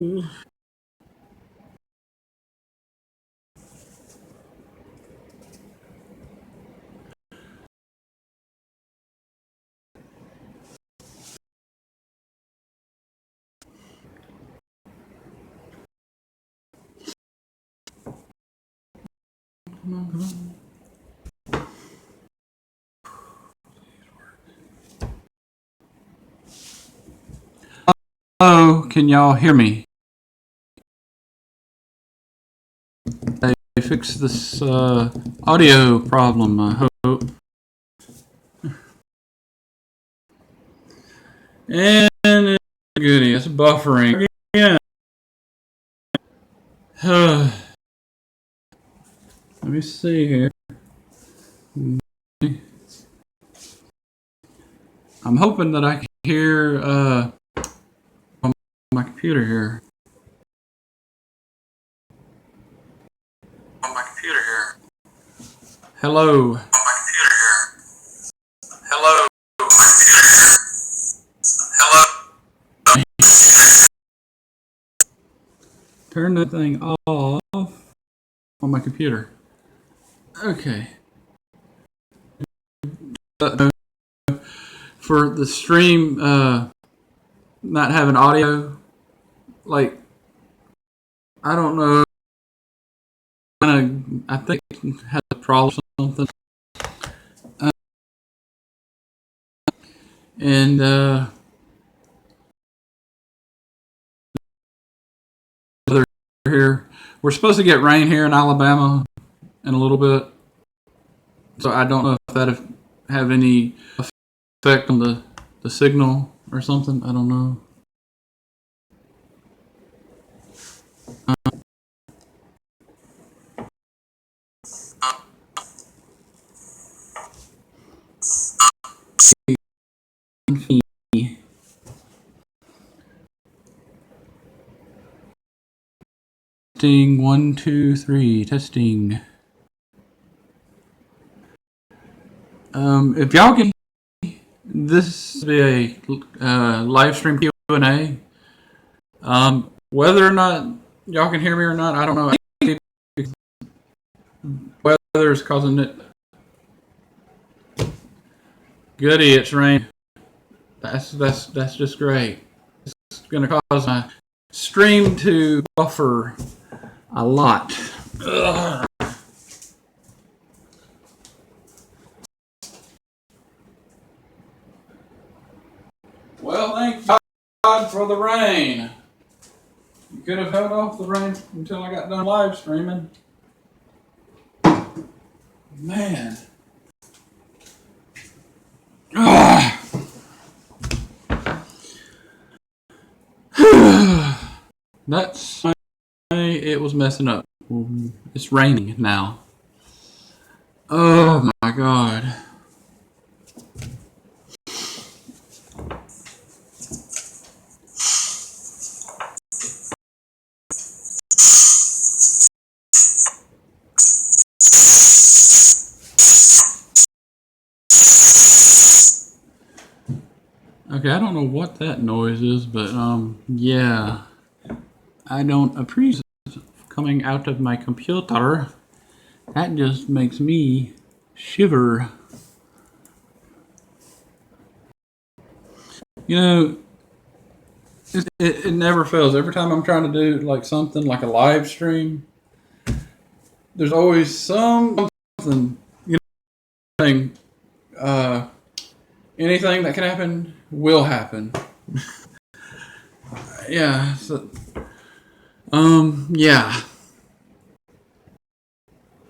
Hello, can y'all hear me? They fixed this audio problem, I hope. And goody, it's buffering again. Let me see here. I'm hoping that I can hear on my computer here. On my computer here. Hello. On my computer here. Hello. On my computer here. Hello. Turn that thing off on my computer. Okay. For the stream not having audio, like, I don't know, I think it has a problem or something. And here, we're supposed to get rain here in Alabama in a little bit, so I don't know if that have any effect on the signal or something. I don't know. Testing 1, 2, 3. Testing. If y'all can, this will be a live stream Q&A. Whether or not y'all can hear me or not, I don't know. Weather is causing it. Goody, it's rain. That's just great. It's gonna cause my stream to buffer a lot. Ugh. Well, thank God for the rain. You could have held off the rain until I got done live streaming. Man. That's why it was messing up. It's raining now. Oh my God. Okay, I don't know what that noise is, but yeah, I don't appreciate it coming out of my computer. That just makes me shiver. You know, it never fails. Every time I'm trying to do like something like a live stream, there's always something, you know, anything that can happen will happen. Yeah. So, yeah.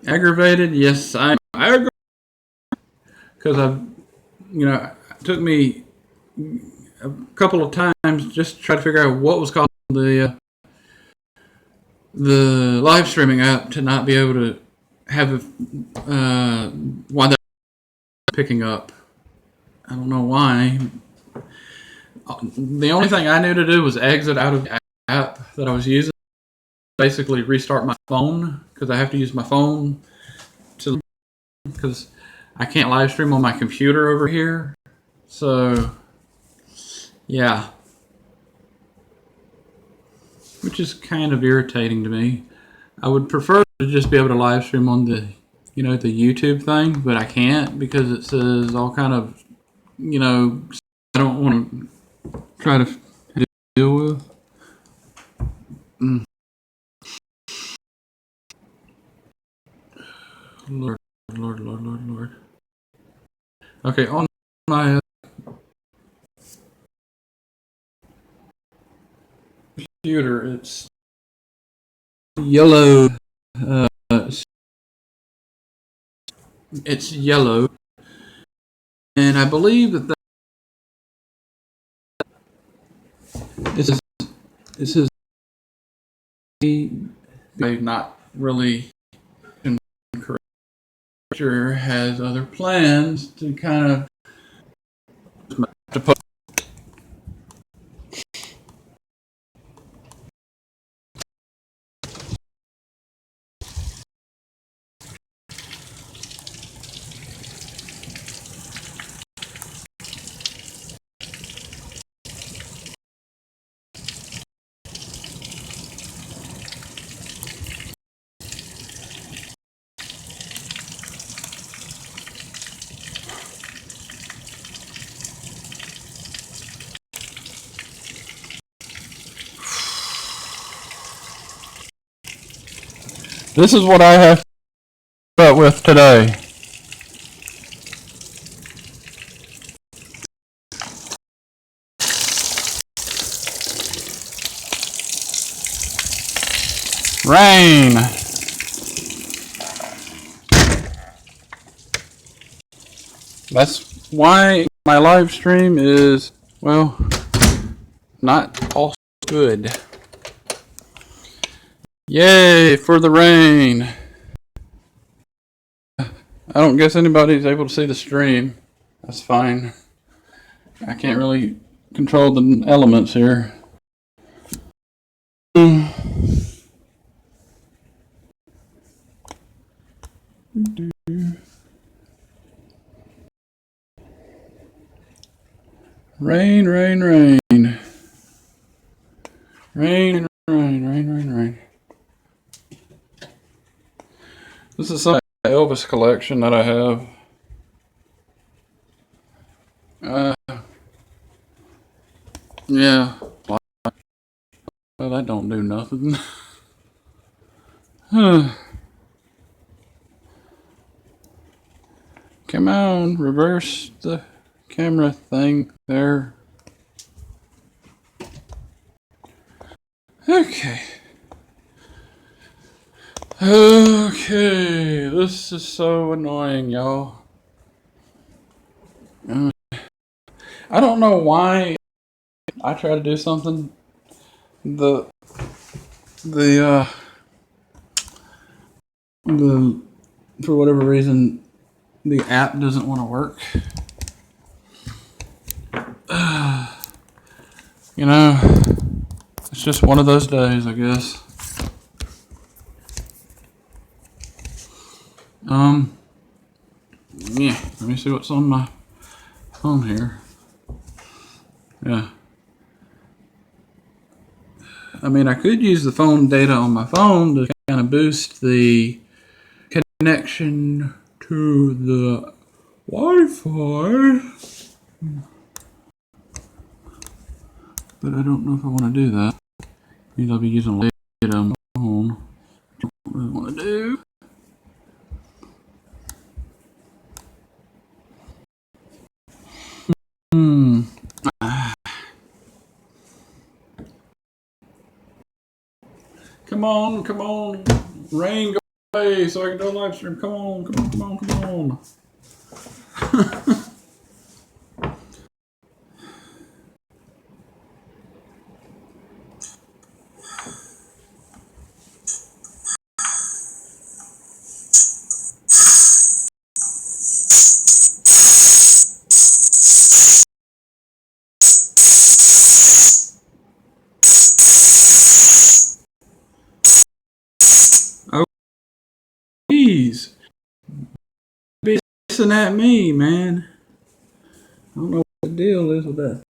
Aggravated? Yes, I'm aggravated because it took me a couple of times just to try to figure out what was causing the live streaming app to not be able to have why they're picking up. I don't know why. The only thing I knew to do was exit out of the app that I was using. Basically restart my phone because I have to use my phone because I can't live stream on my computer over here. So yeah. which is kind of irritating to me. I would prefer to just be able to live stream on the, the YouTube thing, but I can't because it says all kind of, I don't want to try to deal with. Lord, Lord, Lord, Lord, Lord. Okay, on my computer, it's yellow. It's yellow, and I believe that this is not really correct. Has other plans to kind of put. This is what I have to put with today. Rain. That's why my live stream is, well, not all good. Yay for the rain. I don't guess anybody's able to see the stream. That's fine. I can't really control the elements here. Rain, rain, rain. Rain, rain, rain, rain, rain. This is some Elvis collection that I have. Yeah. Well, that don't do nothing. Come on, reverse the camera thing there. Okay. Okay, this is so annoying, y'all. I don't know why I try to do something. For whatever reason, the app doesn't want to work. It's just one of those days, I guess. Yeah, let me see what's on my phone here. Yeah. I mean, I could use the phone data on my phone to kind of boost the connection to the Wi-Fi. But I don't know if I want to do that. Means I'll be using data on my phone. Don't really want to do. Come on, come on. Rain, go away so I can do a live stream. Come on, come on, come on, come on. Please. Be listen at me, man. I don't know what the deal is with that.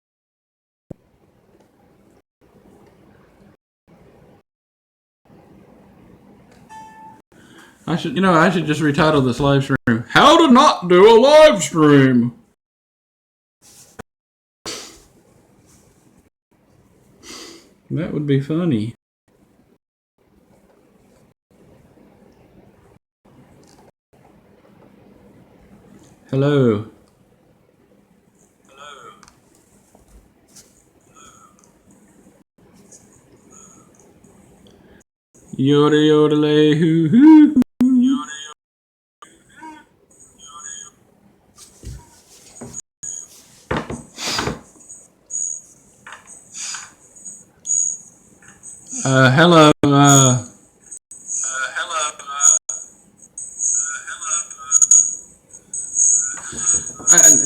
I should just retitle this live stream, "How to Not Do a Live Stream." That would be funny. Hello. Yoda yodelay hoo hoo. Hello.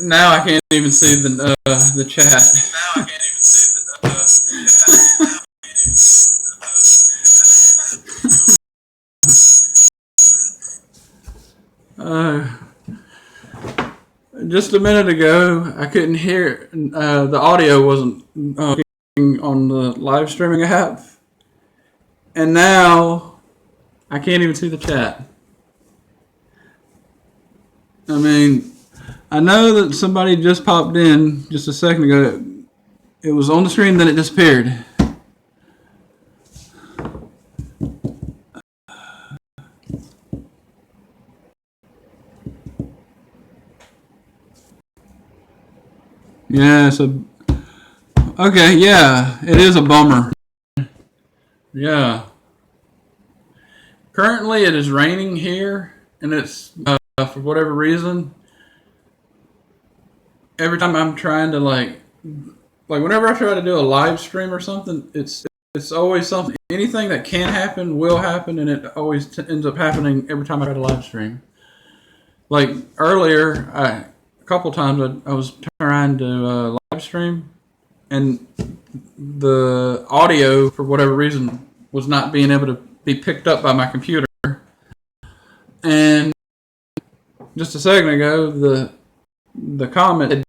Now I can't even see the chat. Just a minute ago, I couldn't hear. The audio wasn't on the live streaming app, and now I can't even see the chat. I mean, I know that somebody just popped in just a second ago. It was on the screen, then it disappeared. Yeah, so okay, yeah, it is a bummer. Yeah. Currently, it is raining here, and it's for whatever reason. Every time I'm trying to like whenever I try to do a live stream or something, it's always something. Anything that can happen will happen, and it always ends up happening every time I try to live stream. Like earlier, a couple times I was trying to live stream, and the audio for whatever reason was not being able to be picked up by my computer. And just a second ago, the comment had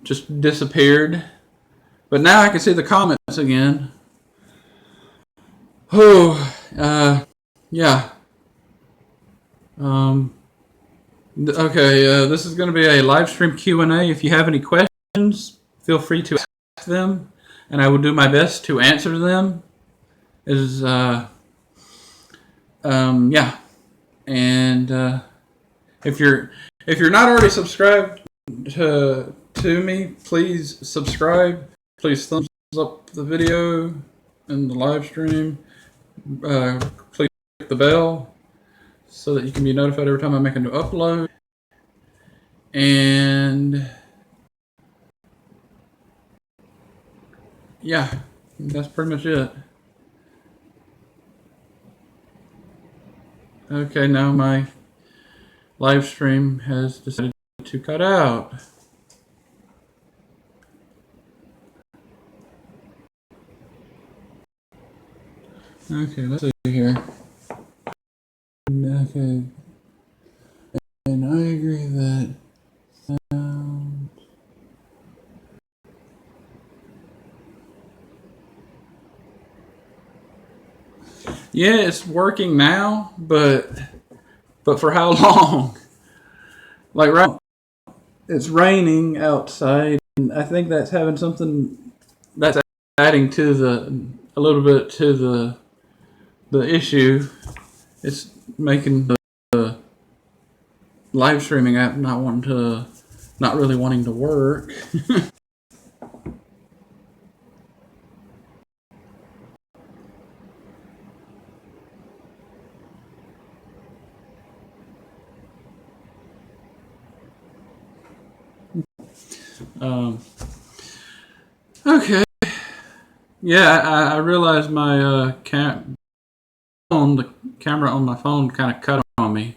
just disappeared, but now I can see the comments again. Oh, yeah. Okay, this is going to be a live stream Q&A. If you have any questions, feel free to ask them, and I will do my best to answer them. Yeah, and if you're not already subscribed to me, please subscribe. Please thumbs up the video and the live stream. Click the bell so that you can be notified every time I make a new upload. And yeah, that's pretty much it. Okay, now my live stream has decided to cut out. Okay, let's see here. Okay, and I agree that sound. Yeah, it's working now, but for how long? Like right, it's raining outside, and I think that's having something that's adding to a little bit to the issue. It's making the live streaming app not really wanting to work. Okay. Yeah, I realized my the camera on my phone kind of cut on me.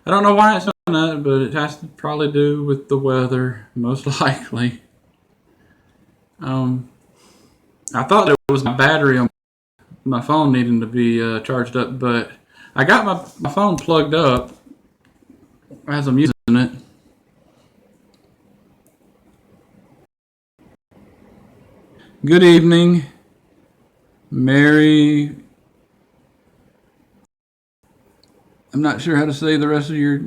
I don't know why it's doing that, but it has to probably do with the weather, most likely. I thought it was my battery on my phone needing to be charged up, but I got my phone plugged up as I'm using it. Good evening, Mary. I'm not sure how to say the rest of your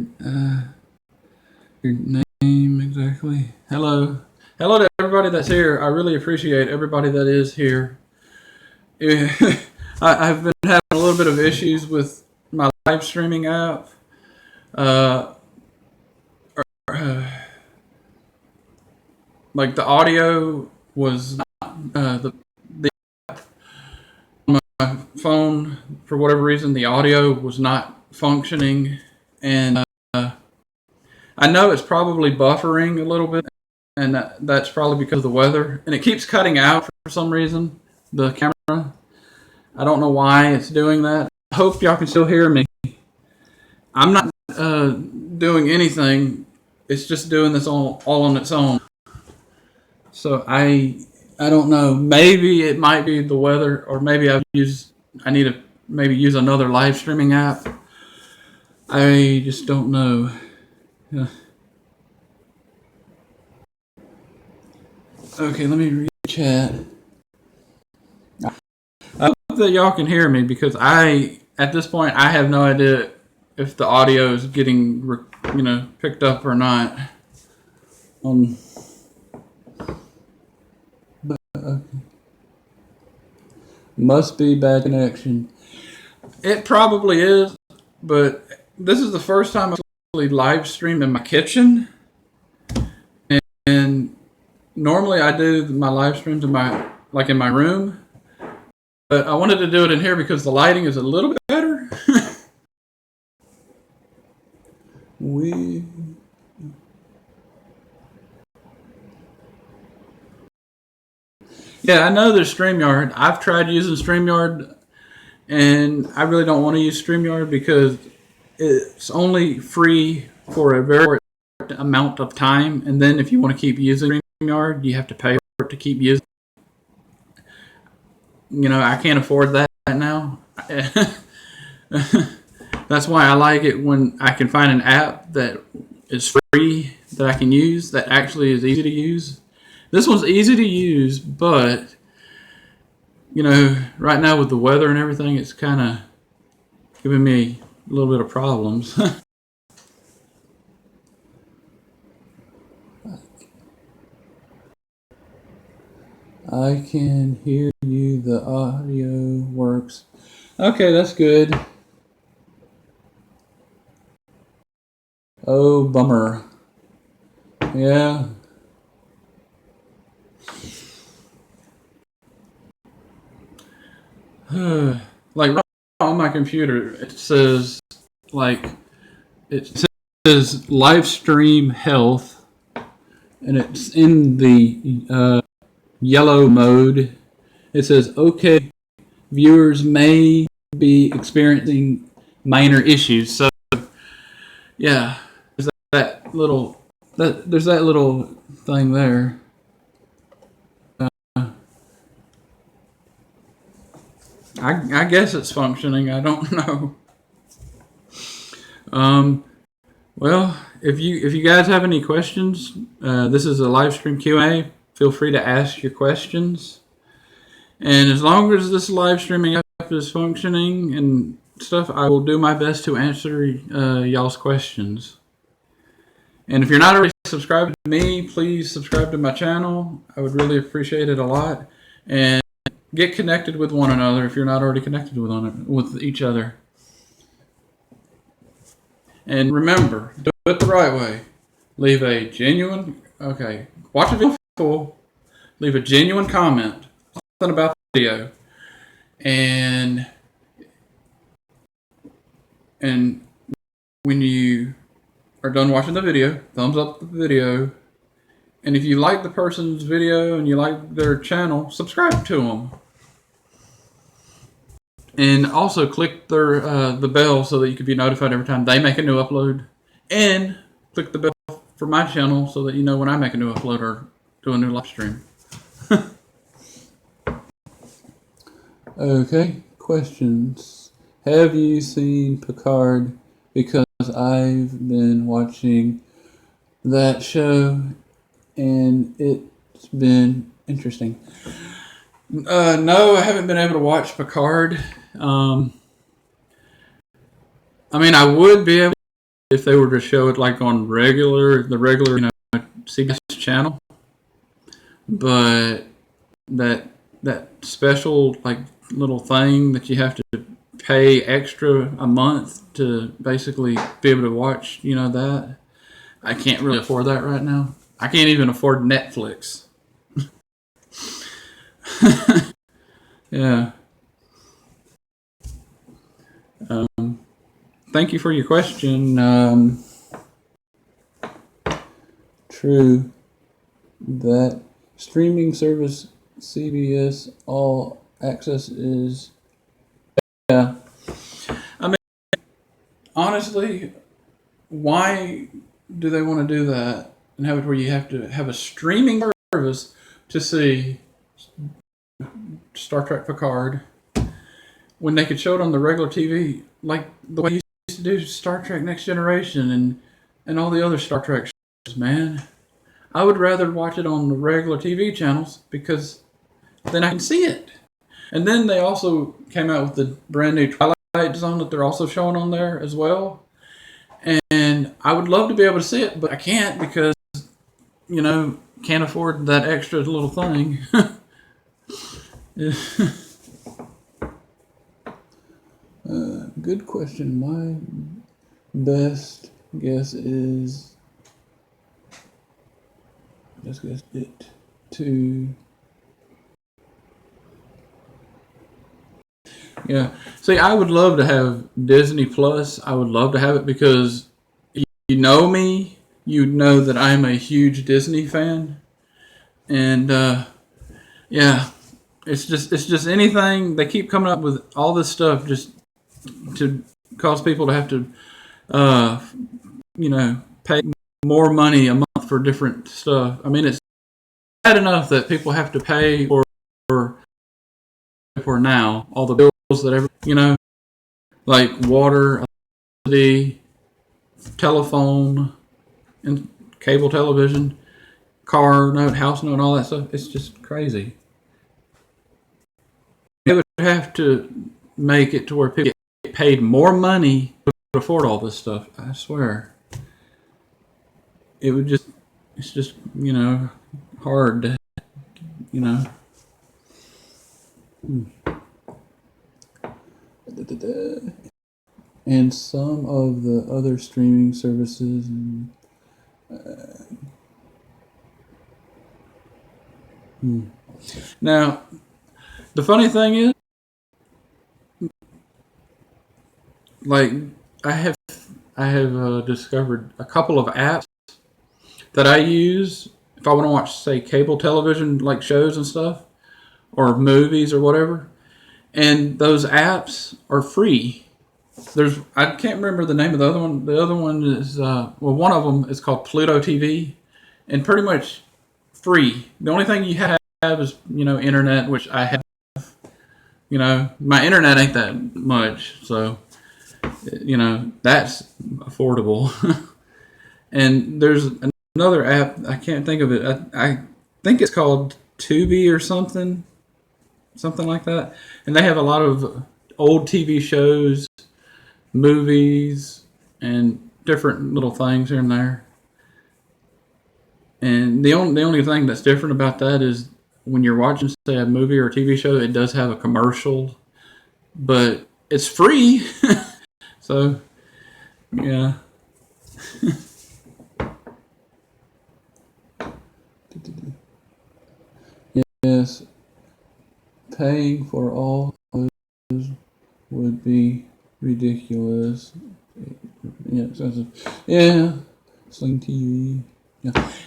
name exactly. Hello. Hello to everybody that's here. I really appreciate everybody that is here. I've been having a little bit of issues with my live streaming app. Like the audio was not, the on my phone, for whatever reason, the audio was not functioning, and I know it's probably buffering a little bit, and that's probably because of the weather, and it keeps cutting out for some reason, the camera. I don't know why it's doing that. I hope y'all can still hear me. I'm not doing anything. It's just doing this all on its own. So I don't know. Maybe it might be the weather, or maybe I need to maybe use another live streaming app. I just don't know. Yeah. Okay, let me read the chat. I hope that y'all can hear me, because at this point I have no idea if the audio is getting picked up or not. Okay. Must be bad connection. It probably is, but this is the first time I've actually live streamed in my kitchen, and normally I do my live streams in my room, but I wanted to do it in here because the lighting is a little bit better. Yeah, I know there's StreamYard. I've tried using StreamYard, and I really don't want to use StreamYard because it's only free for a very short amount of time, and then if you want to keep using StreamYard, you have to pay for it to keep using. I can't afford that now. That's why I like it when I can find an app that is free that I can use, that actually is easy to use. This one's easy to use, but right now with the weather and everything, it's kind of giving me a little bit of problems. I can hear you. The audio works. Okay, that's good. Oh, bummer. Yeah. Like right on my computer, it says live stream health, and it's in the yellow mode. It says, okay, viewers may be experiencing minor issues. So yeah, there's that little thing there. I guess it's functioning. I don't know. Well, if you guys have any questions, this is a live stream Q&A. Feel free to ask your questions. And as long as this live streaming app is functioning and stuff, I will do my best to answer y'all's questions. And if you're not already subscribed to me, please subscribe to my channel. I would really appreciate it a lot. And get connected with one another if you're not already connected with each other. And remember, do it the right way. Leave a genuine, watch a video full, leave a genuine comment, something about the video, and when you are done watching the video, thumbs up the video. And if you like the person's video and you like their channel, subscribe to them. And also click the bell so that you can be notified every time they make a new upload. And click the bell for my channel so that you know when I make a new upload or do a new live stream. Okay, questions. Have you seen Picard? Because I've been watching that show and it's been interesting. No, I haven't been able to watch Picard. I mean, I would be able if they were to show it like on the regular, CBS channel, but that special like little thing that you have to pay extra a month to basically be able to watch, that I can't really afford that right now. I can't even afford Netflix. Yeah. Thank you for your question. True that streaming service CBS All Access is. Yeah. I mean, honestly, why do they want to do that and have it where you have to have a streaming service to see Star Trek Picard when they could show it on the regular TV, like the way you used to do Star Trek Next Generation and all the other Star Trek shows, man? I would rather watch it on the regular TV channels because then I can see it. And then they also came out with the brand new Twilight Zone that they're also showing on there as well. And I would love to be able to see it, but I can't because, can't afford that extra little thing. Good question. My best guess is just guess it to. Yeah. See, I would love to have Disney Plus. I would love to have it because you know me. You know that I'm a huge Disney fan, and yeah, it's just anything. They keep coming up with all this stuff just to cause people to have to, pay more money a month for different stuff. I mean, it's bad enough that people have to pay for now all the bills that like water, electricity, telephone, and cable television, car note, house note, and all that stuff. It's just crazy. They would have to make it to where people get paid more money to afford all this stuff. I swear. It's just, hard to, And some of the other streaming services. Now, the funny thing is, like, I have discovered a couple of apps that I use if I want to watch, say, cable television, like shows and stuff, or movies or whatever. And those apps are free. I can't remember the name of the other one. The other one is one of them is called Pluto TV, and pretty much free. The only thing you have is internet, which I have. My internet ain't that much, so that's affordable. And there's another app, I can't think of it. I think it's called Tubi or something like that. And they have a lot of old TV shows, movies, and different little things here and there. And the only thing that's different about that is when you're watching, say, a movie or a TV show, it does have a commercial, but it's free. So, yeah. Yes, paying for all those would be ridiculous. Yeah, expensive. Yeah, Sling TV.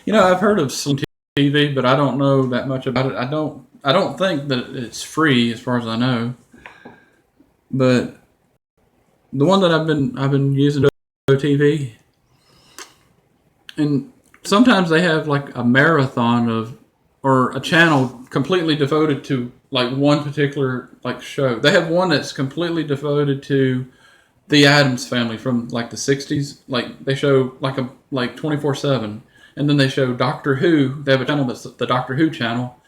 Yeah, I've heard of Sling TV, but I don't know that much about it. I don't think that it's free, as far as I know. But the one that I've been using, TV, and sometimes they have like a marathon or a channel completely devoted to like one particular like show. They have one that's completely devoted to the Addams Family from like the 60s. Like they show like 24/7, and then they show Doctor Who. They have a channel that's the Doctor Who channel,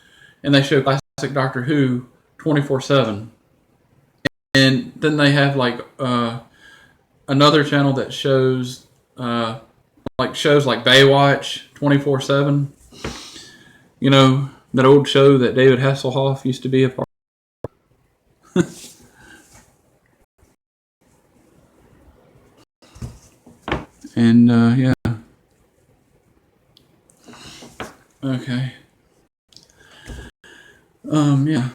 and they show classic Doctor Who 24/7. And then they have like another channel that shows shows like Baywatch 24/7. You know, that old show that David Hasselhoff used to be a part of. And yeah. Okay. Yeah.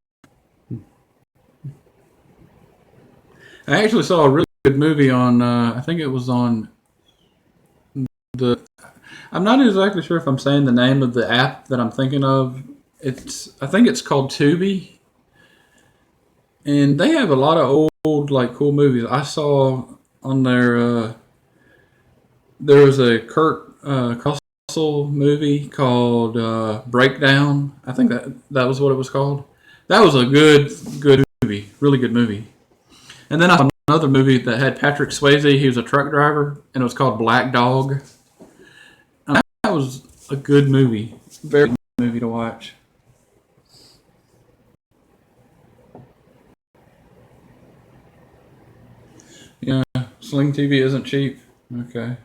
I actually saw a really good movie on, I think it was on the, I'm not exactly sure if I'm saying the name of the app that I'm thinking of. I think it's called Tubi. And they have a lot of old, like, cool movies. I saw on there, there was a Kurt Russell movie called Breakdown. I think that was what it was called. That was a good movie, really good movie. And then I saw another movie that had Patrick Swayze. He was a truck driver, and it was called Black Dog. And that was a good movie, very good movie to watch. Yeah, Sling TV isn't cheap. Okay.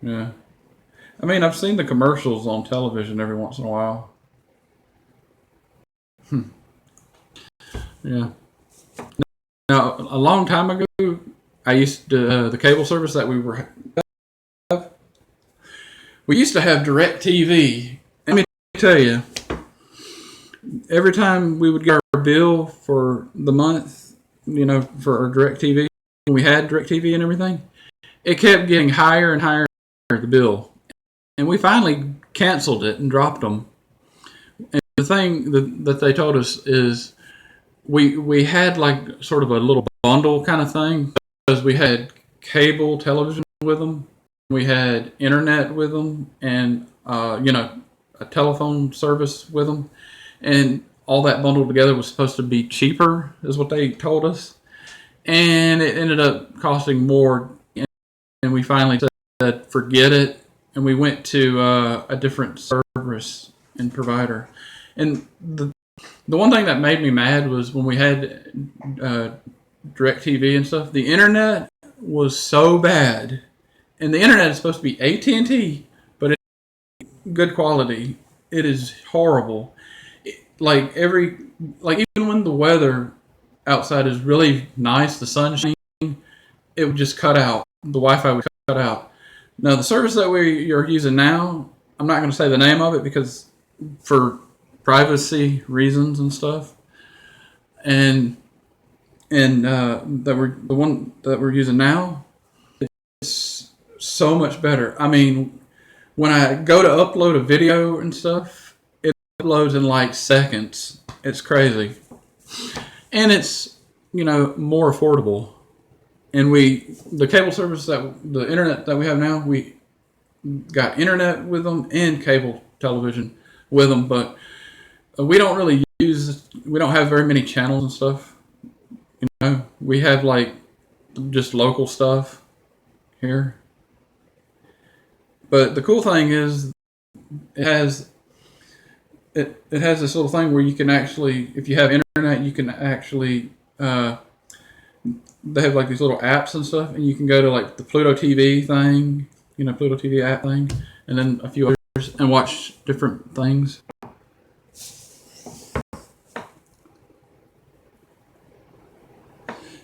Yeah. I mean, I've seen the commercials on television every once in a while. Yeah. Now, a long time ago, I used to the cable service that we used to have Direct TV. Let me tell you, every time we would get our bill for the month, you know, for our Direct TV, when we had Direct TV and everything, it kept getting higher and higher, the bill. And we finally canceled it and dropped them. And the thing that they told us is we had like sort of a little bundle kind of thing, because we had cable television with them, we had internet with them, and you know, a telephone service with them, and all that bundled together was supposed to be cheaper, is what they told us, and it ended up costing more, and we finally said forget it, and we went to a different service and provider. And the one thing that made me mad was when we had Direct TV and stuff, the internet was so bad. And the internet is supposed to be AT&T, but it's good quality. It is horrible. Like even when the weather outside is really nice, the sun's shining, it would just cut out. The Wi-Fi would cut out. Now the service that you're using now, I'm not going to say the name of it because for privacy reasons and stuff, and the one that we're using now, it's so much better. I mean, when I go to upload a video and stuff, it uploads in like seconds. It's crazy, and it's, you know, more affordable. And the cable service the internet that we have now, we got internet with them and cable television with them, but we don't have very many channels and stuff. You know, we have like just local stuff here. But the cool thing is it has this little thing where you can actually, if you have internet, you can actually they have like these little apps and stuff, and you can go to like the Pluto TV thing, you know, Pluto TV app thing, and then a few others, and watch different things.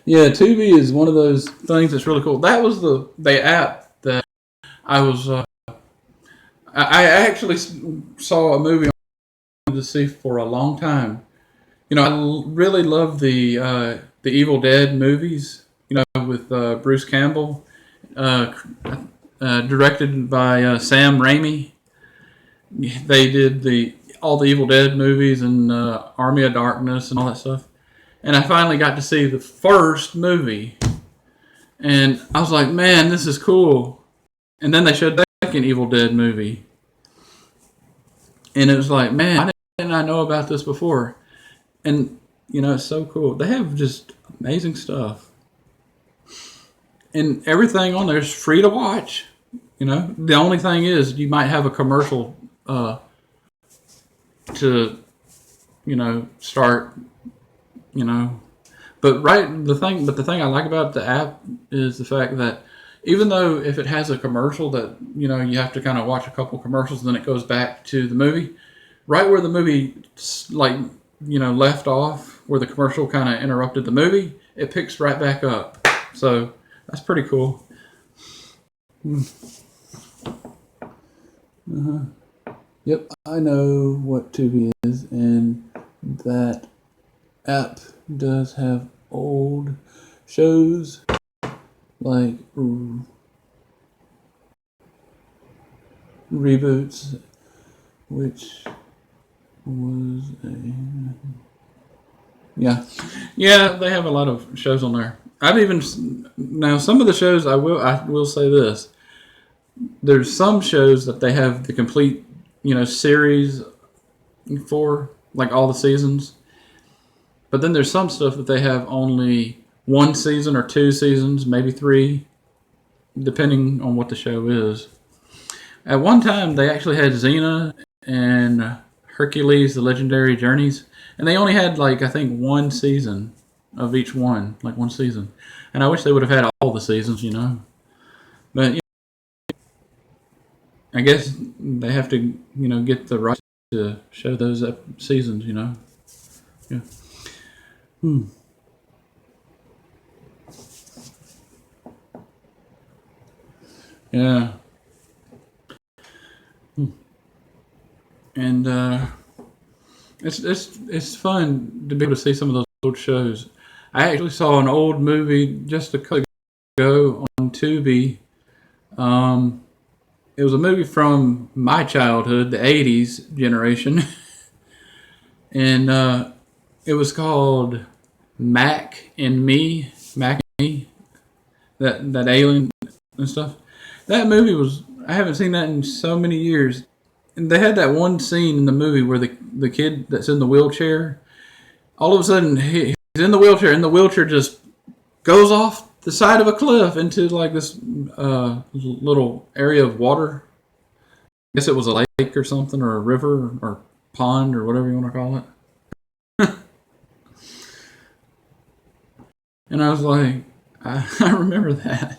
Yeah, Tubi is one of those things that's really cool. That was the app that I was. I actually saw a movie I wanted to see for a long time. You know, I really love the Evil Dead movies. You know, with Bruce Campbell, directed by Sam Raimi. They did all the Evil Dead movies and Army of Darkness and all that stuff. And I finally got to see the first movie, and I was like, man, this is cool. And then they showed the second Evil Dead movie, and it was like, man, why didn't I know about this before? And, you know, it's so cool. They have just amazing stuff, and everything on there is free to watch. You know, the only thing is you might have a commercial to, you know, start, you know, But the thing I like about the app is the fact that even though if it has a commercial that you have to kind of watch a couple commercials and then it goes back to the movie, right where the movie left off, where the commercial kind of interrupted the movie, it picks right back up. So that's pretty cool. Yep, I know what Tubi is, and that app does have old shows like reboots, which was yeah, they have a lot of shows on there. Now some of the shows I will say this. There's some shows that they have the complete, series for, like all the seasons. But then there's some stuff that they have only one season or 2 seasons, maybe 3, depending on what the show is. At one time, they actually had Xena and Hercules, the Legendary Journeys, and they only had, I think, 1 season of each one, like 1 season. And I wish they would have had all the seasons, But, I guess they have to, get the right to show those seasons, Yeah. Yeah. And it's fun to be able to see some of those old shows. I actually saw an old movie just a couple ago on Tubi. It was a movie from my childhood, the 80s generation. And it was called Mac and Me. That alien and stuff. That movie I haven't seen that in so many years. And they had that one scene in the movie where the kid that's in the wheelchair, all of a sudden he's in the wheelchair, and the wheelchair just goes off the side of a cliff into this little area of water. I guess it was a lake or something, or a river or pond or whatever you want to call it. And I was like, I remember that.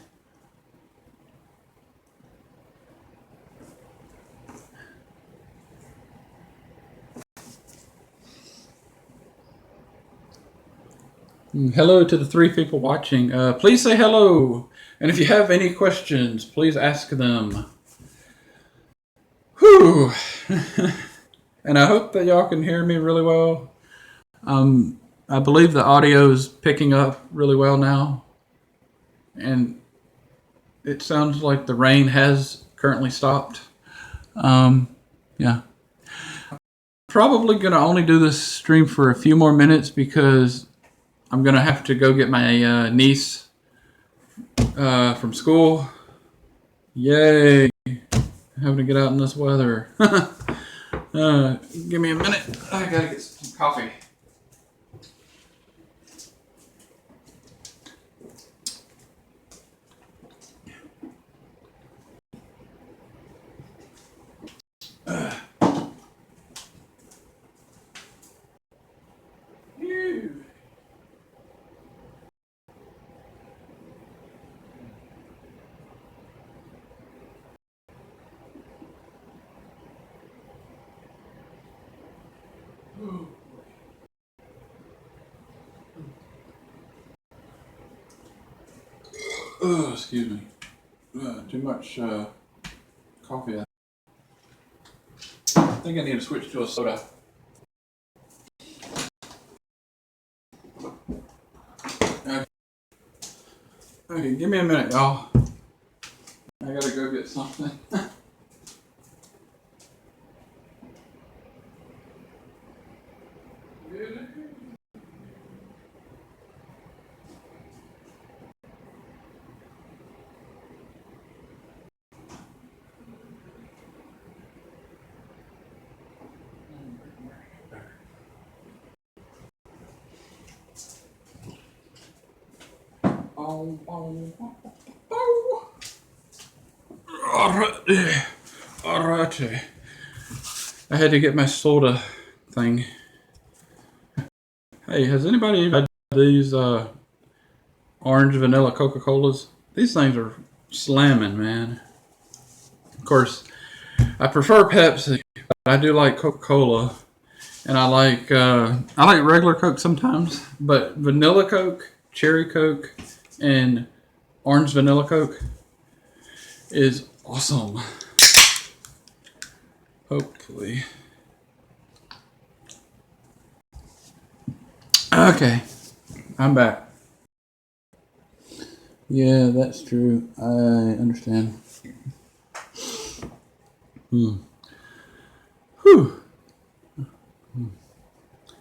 Hello to the 3 people watching. Please say hello. And if you have any questions, please ask them. Whew. And I hope that y'all can hear me really well. I believe the audio is picking up really well now. And it sounds like the rain has currently stopped. Yeah. Probably going to only do this stream for a few more minutes because I'm going to have to go get my niece from school. Yay. Having to get out in this weather. Give me a minute. I got to get some coffee. Oh, excuse me. Too much coffee. I think I need to switch to a soda. Okay, give me a minute, y'all. I gotta go get something. Alrighty. I had to get my soda thing. Hey, has anybody had these orange vanilla Coca-Colas. These things are slamming, man. Of course, I prefer Pepsi, but I do like Coca-Cola, and I like regular Coke sometimes. But vanilla Coke, cherry Coke, and orange vanilla Coke is awesome. Hopefully. Okay, I'm back. Yeah, that's true. I understand. Whew.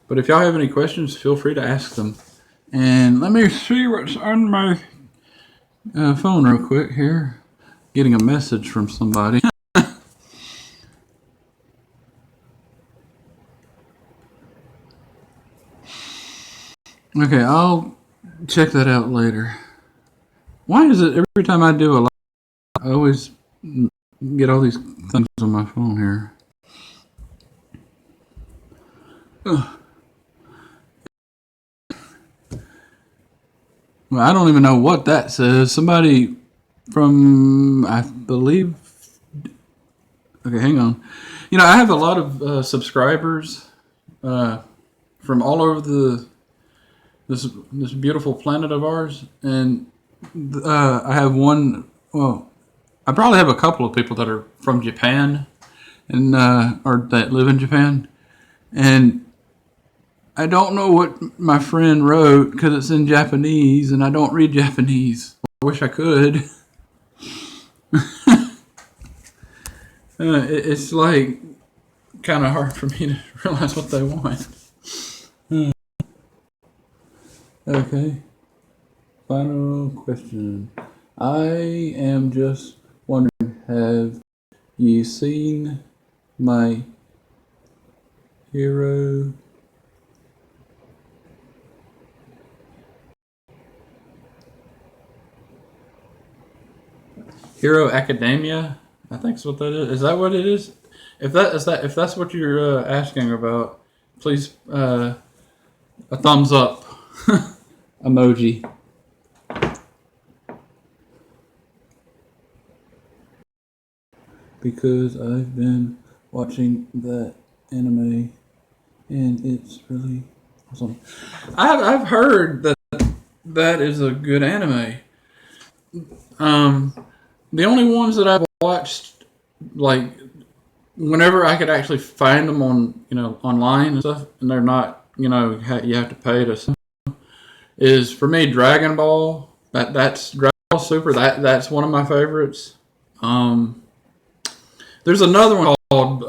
But if y'all have any questions, feel free to ask them. And let me see what's on my phone real quick here. Getting a message from somebody. Okay, I'll check that out later. Why is it every time I do a live, I always get all these things on my phone here? Ugh. Well, I don't even know what that says. Somebody from, I believe. Okay, hang on. You know, I have a lot of subscribers from all over this beautiful planet of ours, and I have one. Well, I probably have a couple of people that are from Japan, and or that live in Japan, and I don't know what my friend wrote because it's in Japanese, and I don't read Japanese. I wish I could. It's like kind of hard for me to realize what they want. Okay. Final question. I am just wondering, have you seen my Hero Academia? I think that's what that is. Is that what it is? If that's what you're asking about, please a thumbs up emoji. Because I've been watching that anime and it's really awesome. I've heard that is a good anime. The only ones that I've watched, like whenever I could actually find them on online and stuff, and they're not you have to pay to, is for me Dragon Ball. That's Dragon Ball Super. That's one of my favorites. There's another one called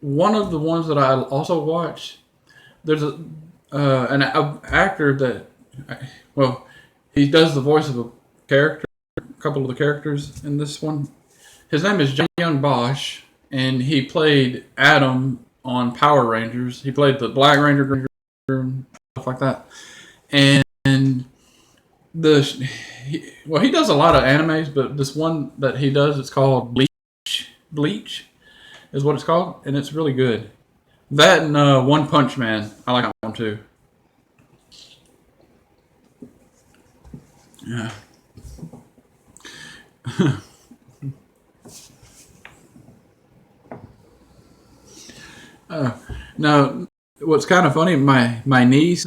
one of the ones that I also watch. There's an actor that he does the voice of a character, a couple of the characters in this one. His name is John Bosch, and he played Adam on Power Rangers. He played the Black Ranger and stuff like that. And he does a lot of animes, but this one that he does, it's called Bleach is what it's called, and it's really good. That and One Punch Man, I like that one too. Yeah. Now, what's kind of funny, my niece,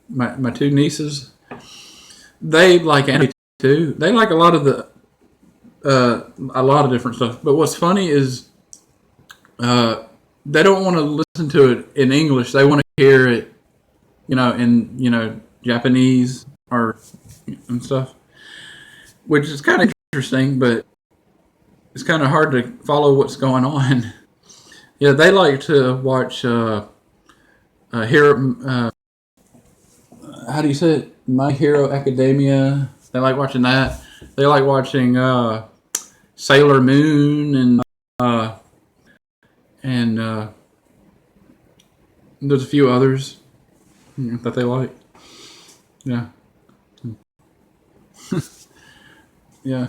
my two nieces, they like anime too. They like a lot of different stuff. But what's funny is they don't want to listen to it in English. They want to hear it, in Japanese and stuff, which is kind of interesting, but it's kind of hard to follow what's going on. Yeah, they like to watch Hero. How do you say it? My Hero Academia. They like watching that. They like watching Sailor Moon and there's a few others that they like. Yeah. Yeah.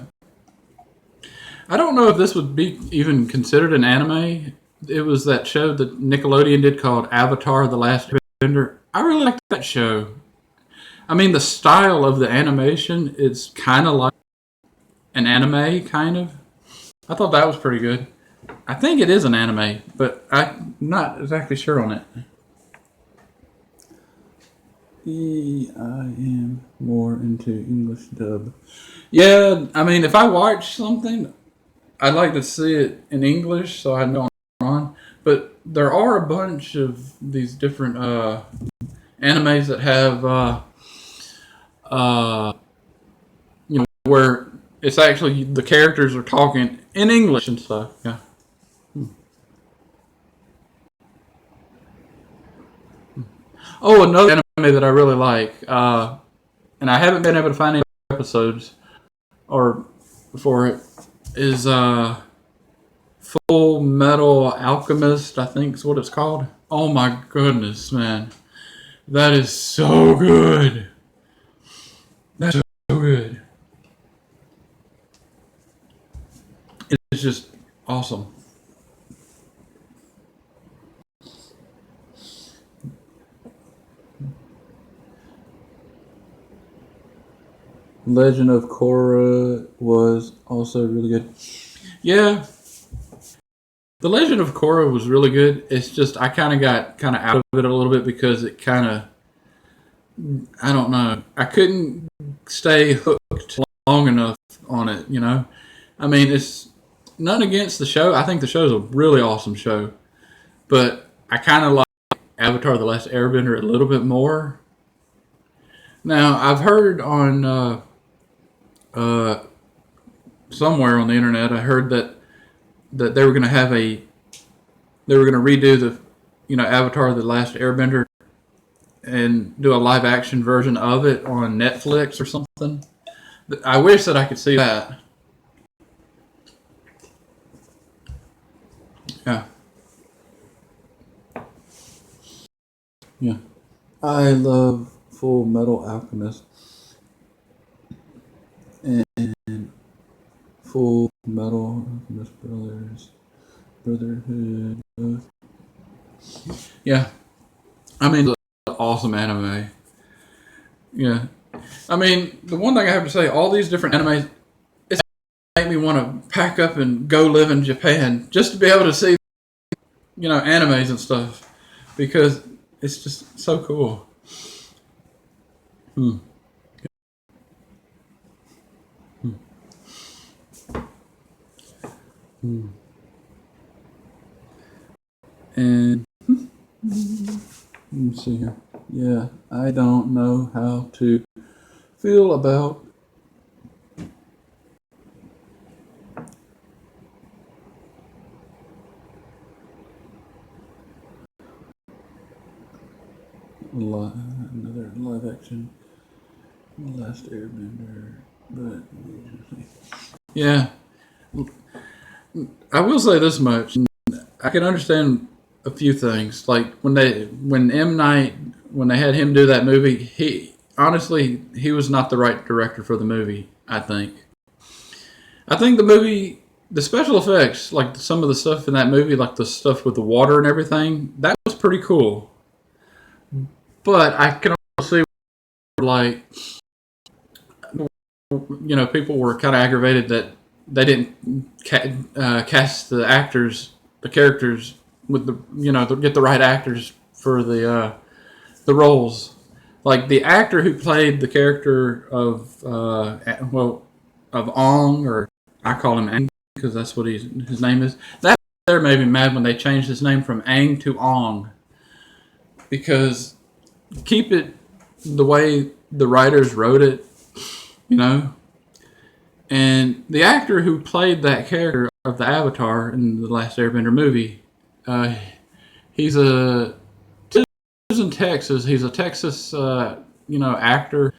I don't know if this would be even considered an anime. It was that show that Nickelodeon did called Avatar: The Last Airbender. I really like that show. I mean, the style of the animation is kind of like an anime, kind of. I thought that was pretty good. I think it is an anime, but I'm not exactly sure on it. I am more into English dub. Yeah, I mean, if I watch something, I'd like to see it in English so I know what's on. But there are a bunch of these different animes that have, uh, where it's actually the characters are talking in English and stuff. Yeah. Oh, another anime that I really like, and I haven't been able to find any episodes or for it, is Full Metal Alchemist. I think is what it's called. Oh my goodness, man, that is so good. That's so good. It's just awesome. Legend of Korra was also really good. Yeah, the Legend of Korra was really good. It's just I kind of got kind of out of it a little bit because it kind of, I don't know, I couldn't stay hooked long enough on it. I mean, it's none against the show. I think the show's a really awesome show, but I kind of like Avatar: The Last Airbender a little bit more. Now I've heard on uh, somewhere on the internet, I heard that they were going to they were going to redo the Avatar: The Last Airbender and do a live action version of it on Netflix or something. I wish that I could see that. Yeah, yeah. I love Full Metal Alchemist and Full Metal Alchemist Brothers Brotherhood. Yeah, I mean, it's an awesome anime. Yeah, I mean, the one thing I have to say, all these different animes, it's make me want to pack up and go live in Japan just to be able to see, animes and stuff because it's just so cool. Hmm. Hmm. And let me see here. Yeah, I don't know how to feel about another live action Last Airbender, but yeah, I will say this much: I can understand a few things. Like when M Night when they had him do that movie, he honestly he was not the right director for the movie. I think the movie, the special effects, like some of the stuff in that movie, like the stuff with the water and everything, that was pretty cool. But I can also see like people were kind of aggravated that they didn't cast the actors, the characters with the get the right actors for the roles. Like the actor who played the character of of Ong, or I call him Ang because that's what his name is. That there made me mad when they changed his name from Ang to Ong because keep it the way the writers wrote it, you know. And the actor who played that character of the Avatar in the Last Airbender movie, uh, he's a lives in Texas. He's a Texas, actor,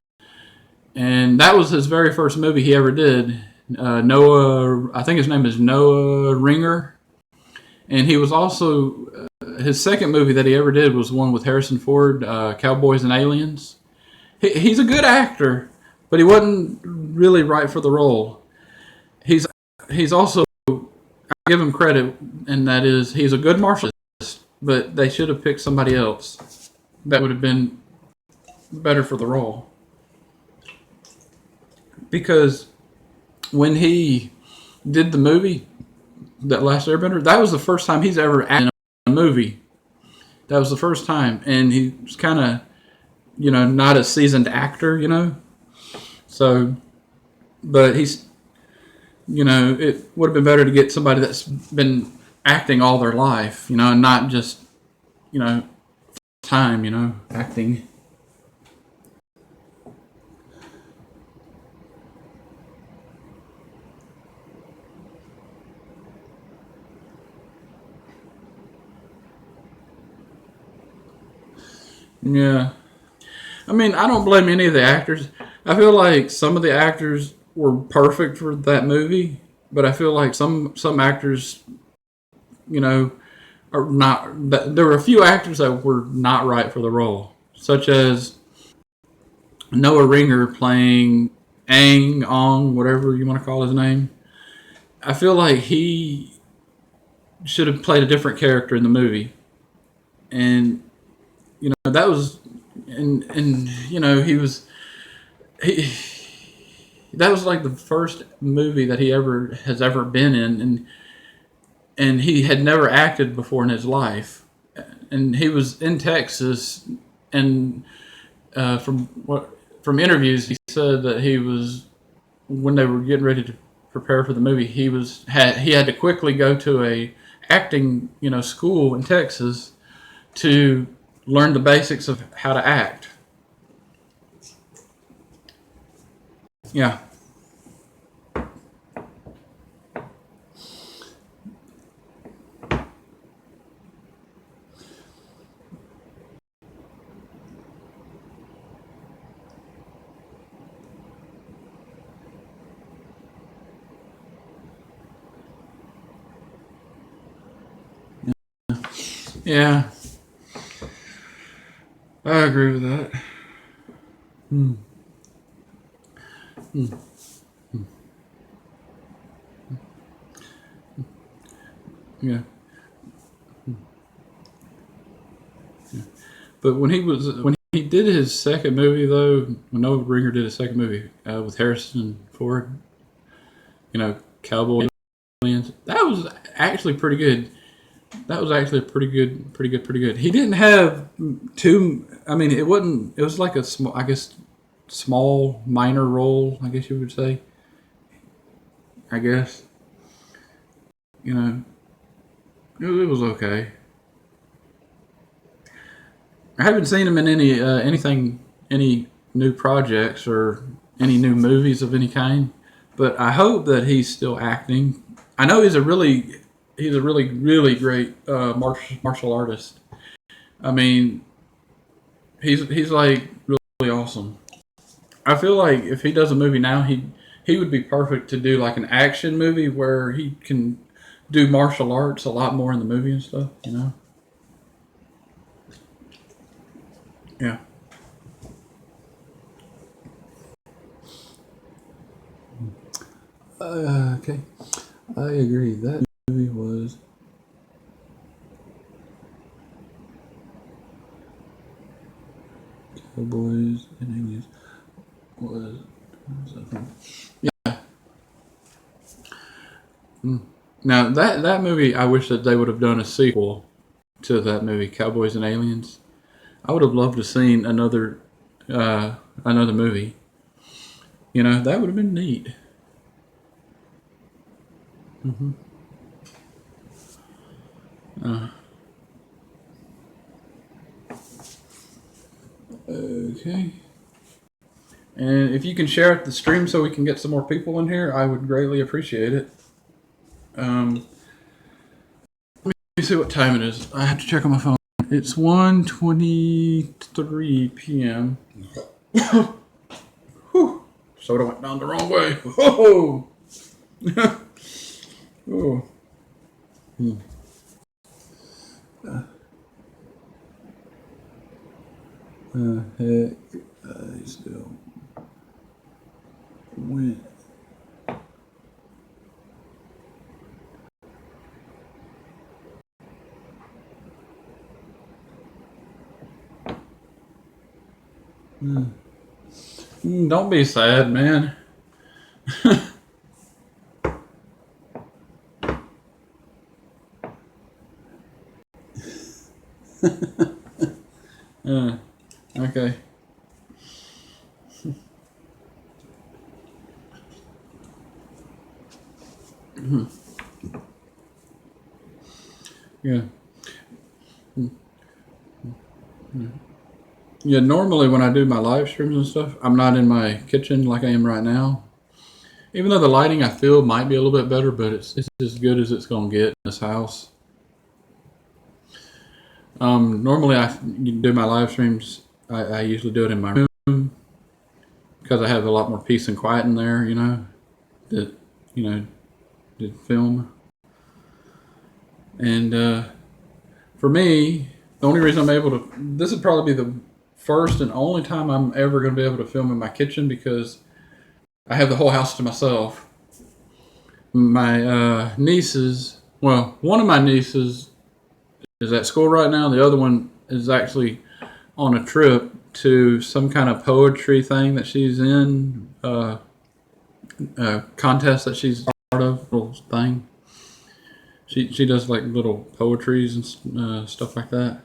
and that was his very first movie he ever did. Noah, I think his name is Noah Ringer, and he was also his second movie that he ever did was one with Harrison Ford, Cowboys and Aliens. He's a good actor, but he wasn't really right for the role. He's he's also, I give him credit, and that is he's a good martial artist, but they should have picked somebody else. that would have been better for the role. Because when he did the movie, that Last Airbender, that was the first time he's ever acted in a movie. That was the first time, and he was kind of, not a seasoned actor. So, but he's, it would have been better to get somebody that's been acting all their life, and not just, time, acting. Yeah. I mean, I don't blame any of the actors. I feel like some of the actors were perfect for that movie, but I feel like some actors, you know, are not. There were a few actors that were not right for the role, such as Noah Ringer playing Ong, whatever you want to call his name. I feel like he should have played a different character in the movie, and that was, and he was he that was like the first movie that he ever been in, and he had never acted before in his life, and he was in Texas, and from interviews he said that he was, when they were getting ready to prepare for the movie, he had to quickly go to a acting school in Texas to learn the basics of how to act. Yeah. Yeah, I agree with that. Hmm. Hmm. Yeah. But when he did his second movie though, when Noah Ringer did his second movie with Harrison Ford, Cowboy Aliens, that was actually pretty good. That was actually pretty good. He didn't have too. I mean, it wasn't. It was like a small, I guess, small minor role. I guess you would say. I guess you know it was okay. I haven't seen him in any new projects or any new movies of any kind, but I hope that he's still acting. I know he's a really great martial artist. I mean, he's like really awesome. I feel like if he does a movie now, he would be perfect to do like an action movie where he can do martial arts a lot more in the movie and stuff. Yeah. Okay. I agree. That movie was Cowboys and Aliens. Was that from? Yeah. Mm. Now that movie, I wish that they would have done a sequel to that movie, Cowboys and Aliens. I would have loved to seen another movie. That would have been neat. Hmm. Uh, okay. And if you can share out the stream so we can get some more people in here, I would greatly appreciate it. Let me see what time it is. I have to check on my phone. It's 1:23 p.m. Whew. Soda went down the wrong way. Whoa! Oh. Hmm. Heck, I still went. Don't be sad, man. Okay. Yeah. Yeah, normally when I do my live streams and stuff, I'm not in my kitchen like I am right now. Even though the lighting I feel might be a little bit better, but it's as good as it's going to get in this house. Normally I do my live streams, I usually do it in my room because I have a lot more peace and quiet in there, that, to film. And for me, the only reason I'm able to, this would probably be the first and only time I'm ever going to be able to film in my kitchen because I have the whole house to myself. My nieces, well, one of my nieces is at school right now. The other one is actually on a trip to some kind of poetry thing that she's in, contest that she's part of, little thing. She does like little poetries and stuff like that.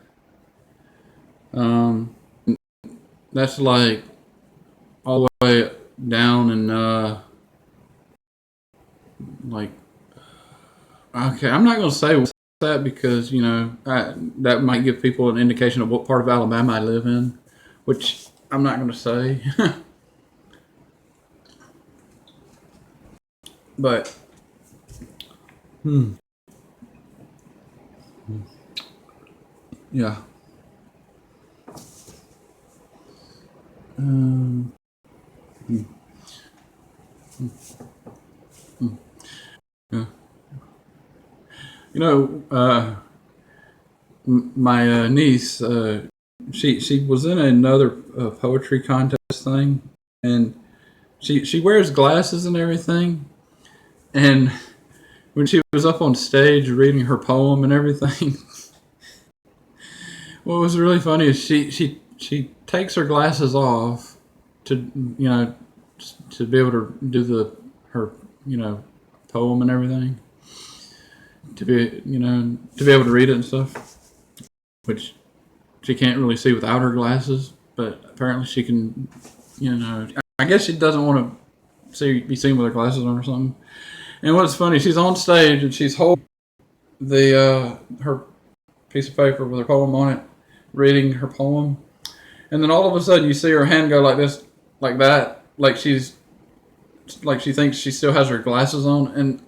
That's like all the way down and like, okay, I'm not gonna say that because that might give people an indication of what part of Alabama I live in, which I'm not gonna say. But yeah. Um, yeah. My niece, she was in another poetry contest thing, and she wears glasses and everything. And when she was up on stage reading her poem and everything, what was really funny is she takes her glasses off to to be able to do her poem and everything, to be able to read it and stuff, which she can't really see without her glasses, but apparently she can. I guess she doesn't want to be seen with her glasses on or something. And what's funny, she's on stage and she's holding the her piece of paper with her poem on it, reading her poem, and then all of a sudden you see her hand go like this, like that, like she thinks she still has her glasses on, and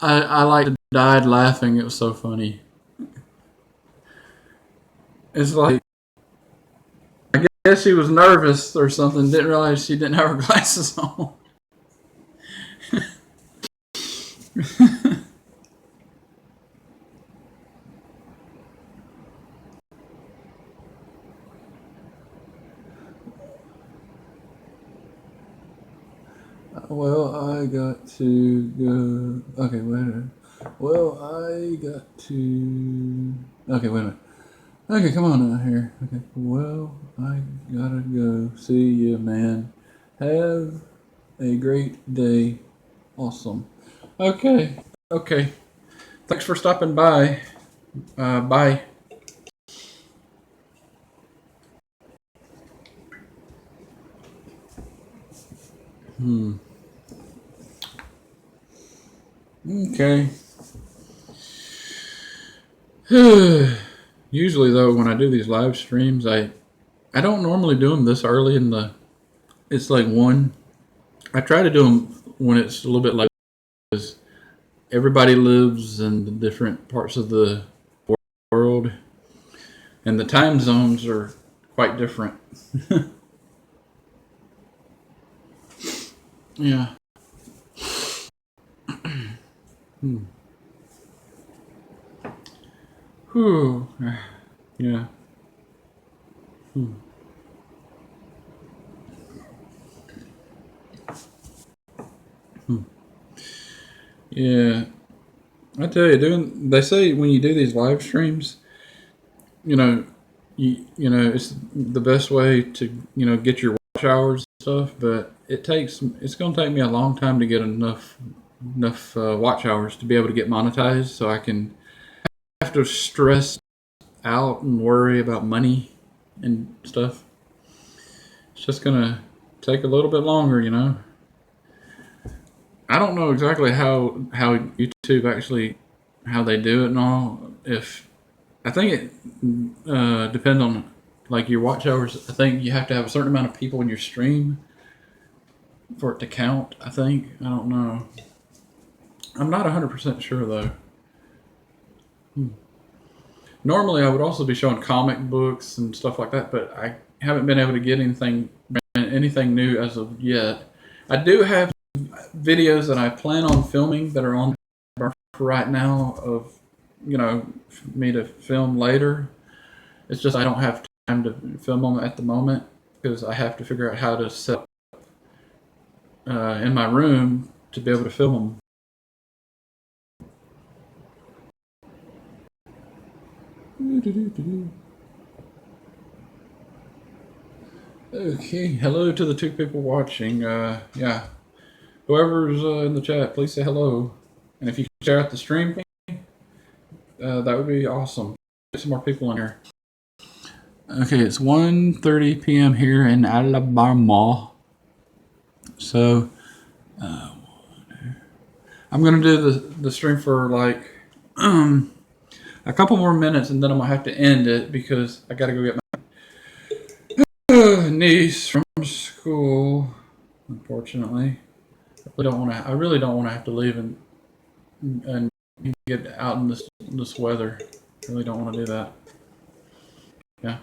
I like died laughing. It was so funny. It's like, I guess she was nervous or something, didn't realize she didn't have her glasses on. Well, I got to go. Okay, wait a minute. Well, I got to. Okay, wait a minute. Okay, come on out here. Okay, well, I gotta go. See you, man. Have a great day. Awesome. Okay, okay. Thanks for stopping by. Bye. Okay. Usually, though, when I do these live streams, I don't normally do them this early in the. It's like 1. I try to do them when it's a little bit late because everybody lives in different parts of the world, and the time zones are quite different. Yeah. Whew. Yeah. Yeah. I tell you, they say when you do these live streams, you know, it's the best way to get your hours and stuff, but it's going to take me a long time to get enough watch hours to be able to get monetized, so I can have to stress out and worry about money and stuff. It's just gonna take a little bit longer, you know. I don't know exactly how YouTube actually how they do it and all. If I think it depends on like your watch hours. I think you have to have a certain amount of people in your stream for it to count. I think I don't know. I'm not 100% sure though. Normally, I would also be showing comic books and stuff like that, but I haven't been able to get anything new as of yet. I do have videos that I plan on filming that are on for right now of, you know, for me to film later. It's just I don't have time to film them at the moment because I have to figure out how to set up in my room to be able to film them. Okay, hello to the 2 people watching. Yeah, whoever's in the chat, please say hello. And if you can share out the stream, that would be awesome. Get some more people in here. Okay, it's 1:30 p.m. here in Alabama. So, I'm gonna do the stream for like a couple more minutes, and then I'm gonna have to end it because I gotta go get my niece from school. Unfortunately, I really don't want to have to leave and get out in this weather. I really don't want to do that. Yeah.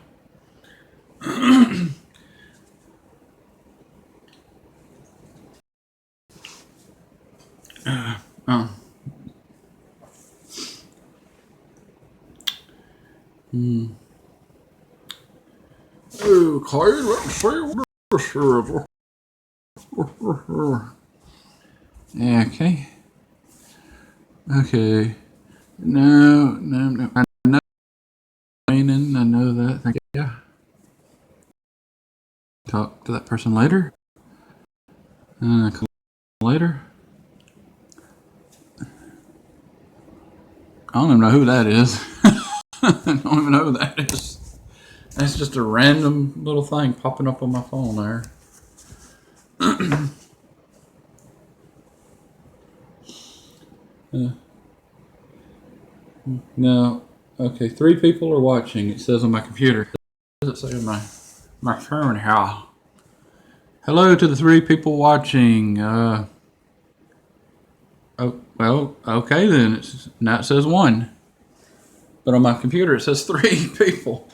Okay, let's see. Okay. Okay. No. I know. I know that. Thank you. Yeah. Talk to that person later. Later. I don't even know who that is. I don't even know who that is. That's just a random little thing popping up on my phone there. No. Okay, 3 people are watching. It says on my computer. What does it say on my phone here? Hello to the 3 people watching. Oh, well, okay then. Now it says 1. But on my computer it says 3 people.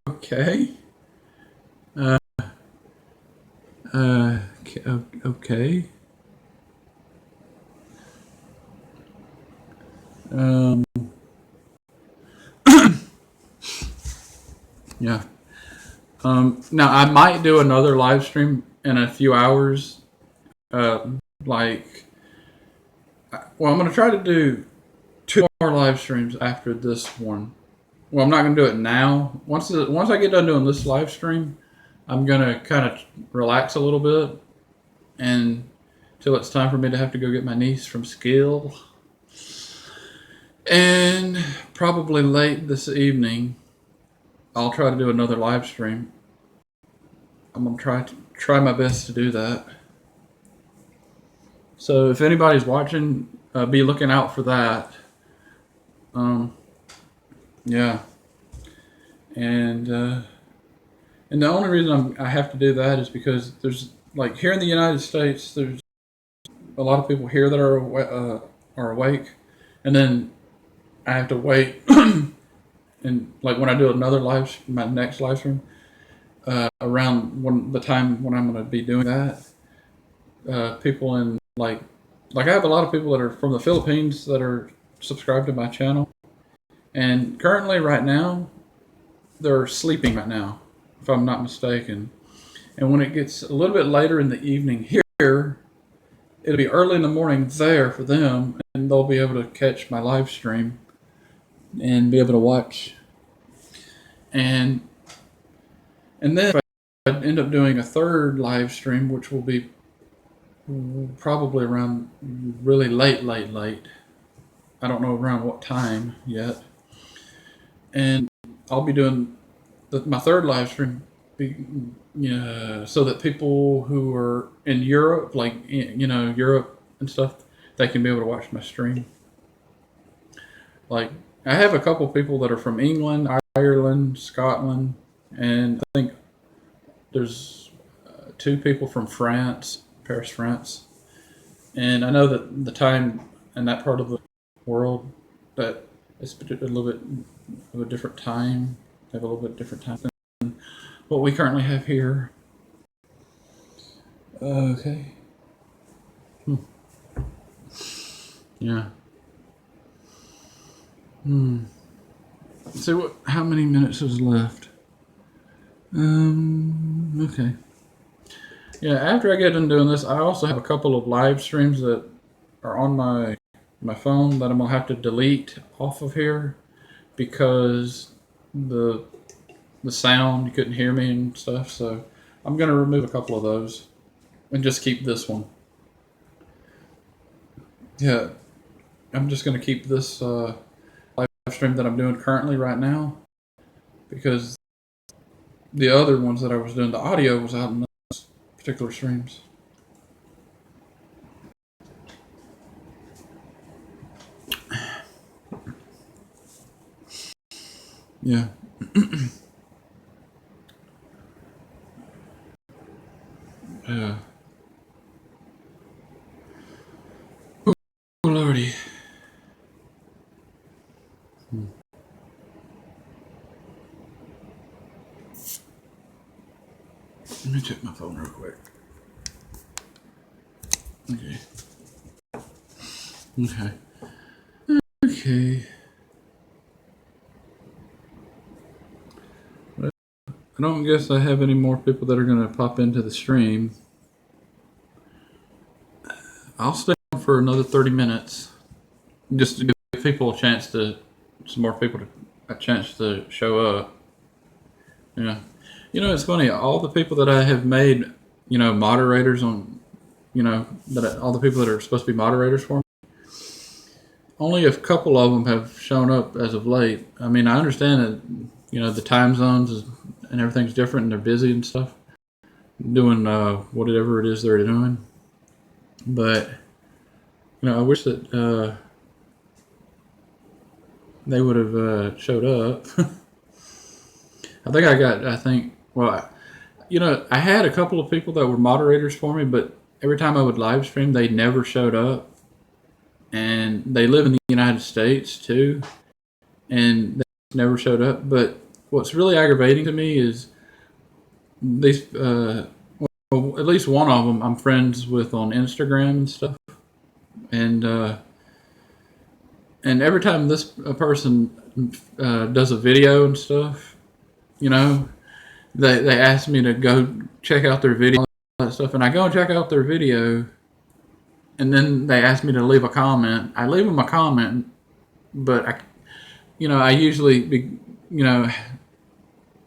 Okay. Okay. Yeah. Now I might do another live stream in a few hours. I'm going to try to do 2 more live streams after this one. Well, I'm not going to do it now. Once I get done doing this live stream, I'm going to kind of relax a little bit until it's time for me to have to go get my niece from school. And probably late this evening, I'll try to do another live stream. I'm going to try my best to do that. So if anybody's watching, be looking out for that. Yeah. And the only reason I have to do that is because there's, like, here in the United States, there's a lot of people here that are awake, and then I have to wait. And like when I do my next live stream, around the time when I'm going to be doing that, people in like I have a lot of people that are from the Philippines that are subscribed to my channel, and currently right now they're sleeping right now, if I'm not mistaken. And when it gets a little bit later in the evening here, it'll be early in the morning there for them, and they'll be able to catch my live stream and be able to watch. And then if I'd end up doing a third live stream, which will be probably around really late. I don't know around what time yet. And I'll be doing my third live stream so that people who are in Europe, like, Europe and stuff, they can be able to watch my stream. Like, I have a couple people that are from England, Ireland, Scotland, and I think there's 2 people from France, Paris, France. And I know that the time in that part of the world, that it's a little bit of a different time. They have a little bit different time than what we currently have here. Okay. Yeah. Let's see how many minutes is left. Okay. Yeah, after I get done doing this, I also have a couple of live streams that are on my phone that I'm gonna have to delete off of here because the sound, you couldn't hear me and stuff. So I'm gonna remove a couple of those and just keep this one. Yeah, I'm just gonna keep this live stream that I'm doing currently right now because the other ones that I was doing, the audio was out in those particular streams. Yeah. Yeah. Oh, Lordy. Let me check my phone real quick. Okay. Okay. I don't guess I have any more people that are going to pop into the stream. I'll stay on for another 30 minutes just to give people a chance some more people a chance to show up. Yeah. It's funny. All the people that I have made, moderators on, all the people that are supposed to be moderators for me, only a couple of them have shown up as of late. I mean, I understand that, the time zones and everything's different and they're busy and stuff, doing whatever it is they're doing. But, I wish that they would have showed up. I had a couple of people that were moderators for me, but every time I would live stream, they never showed up. And they live in the United States too, and they never showed up. But what's really aggravating to me is these, at least one of them I'm friends with on Instagram and stuff. And every time this person does a video and stuff, they ask me to go check out their video and all that stuff, and I go and check out their video, and then they ask me to leave a comment. I leave them a comment, but I usually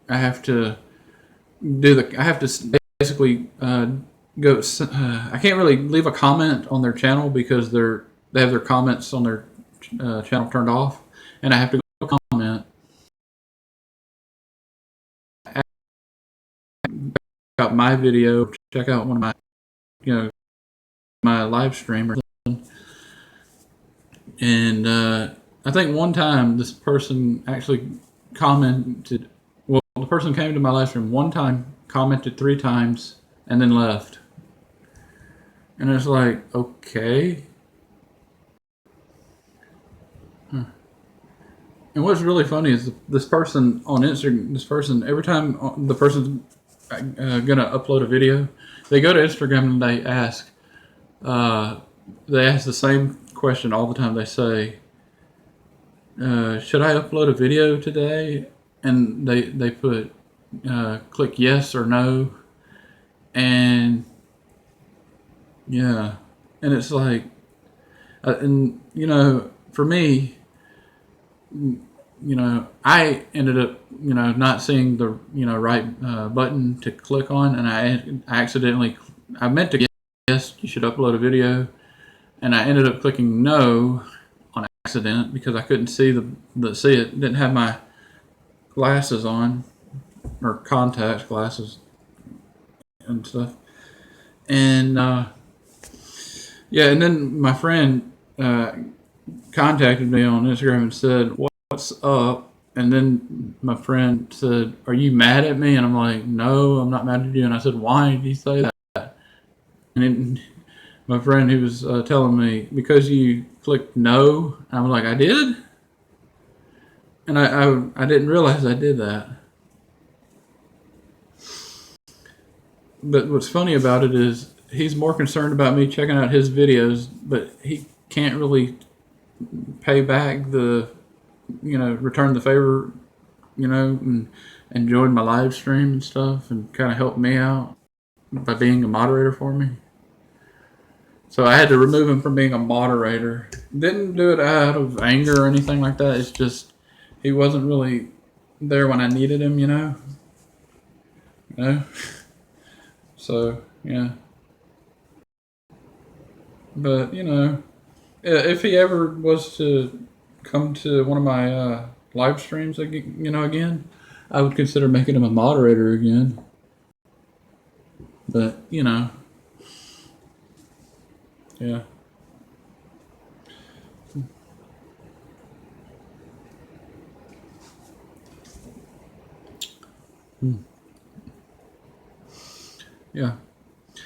I have to basically go. I can't really leave a comment on their channel because they have their comments on their channel turned off, and I have to go comment out my video, check out one of my my live stream or something. And I think one time this person actually commented. Well, the person came to my live stream one time, commented 3 times, and then left. And it's like, okay. And what's really funny is this person on Instagram, every time the person's gonna upload a video, they go to Instagram and they ask the same question all the time. They say, should I upload a video today? And they put, click yes or no. And yeah, and it's like, for me, I ended up, not seeing the, right button to click on, and I meant to yes, you should upload a video, and I ended up clicking no on accident because I couldn't see see it. Didn't have my glasses on, or contact glasses and stuff, and yeah, and then my friend contacted me on Instagram and said, "What's up?" And then my friend said, "Are you mad at me?" And I'm like, "No, I'm not mad at you." And I said, "Why did you say that?" And then my friend, he was telling me, "Because you clicked no." And I was like, "I did?" And I didn't realize I did that. But what's funny about it is he's more concerned about me checking out his videos, but he can't really pay back return the favor, and join my live stream and stuff and kind of help me out by being a moderator for me. So I had to remove him from being a moderator. Didn't do it out of anger or anything like that. It's just he wasn't really there when I needed him, So, yeah. But, if he ever was to come to one of my live streams, again, I would consider making him a moderator again. But, yeah. Yeah.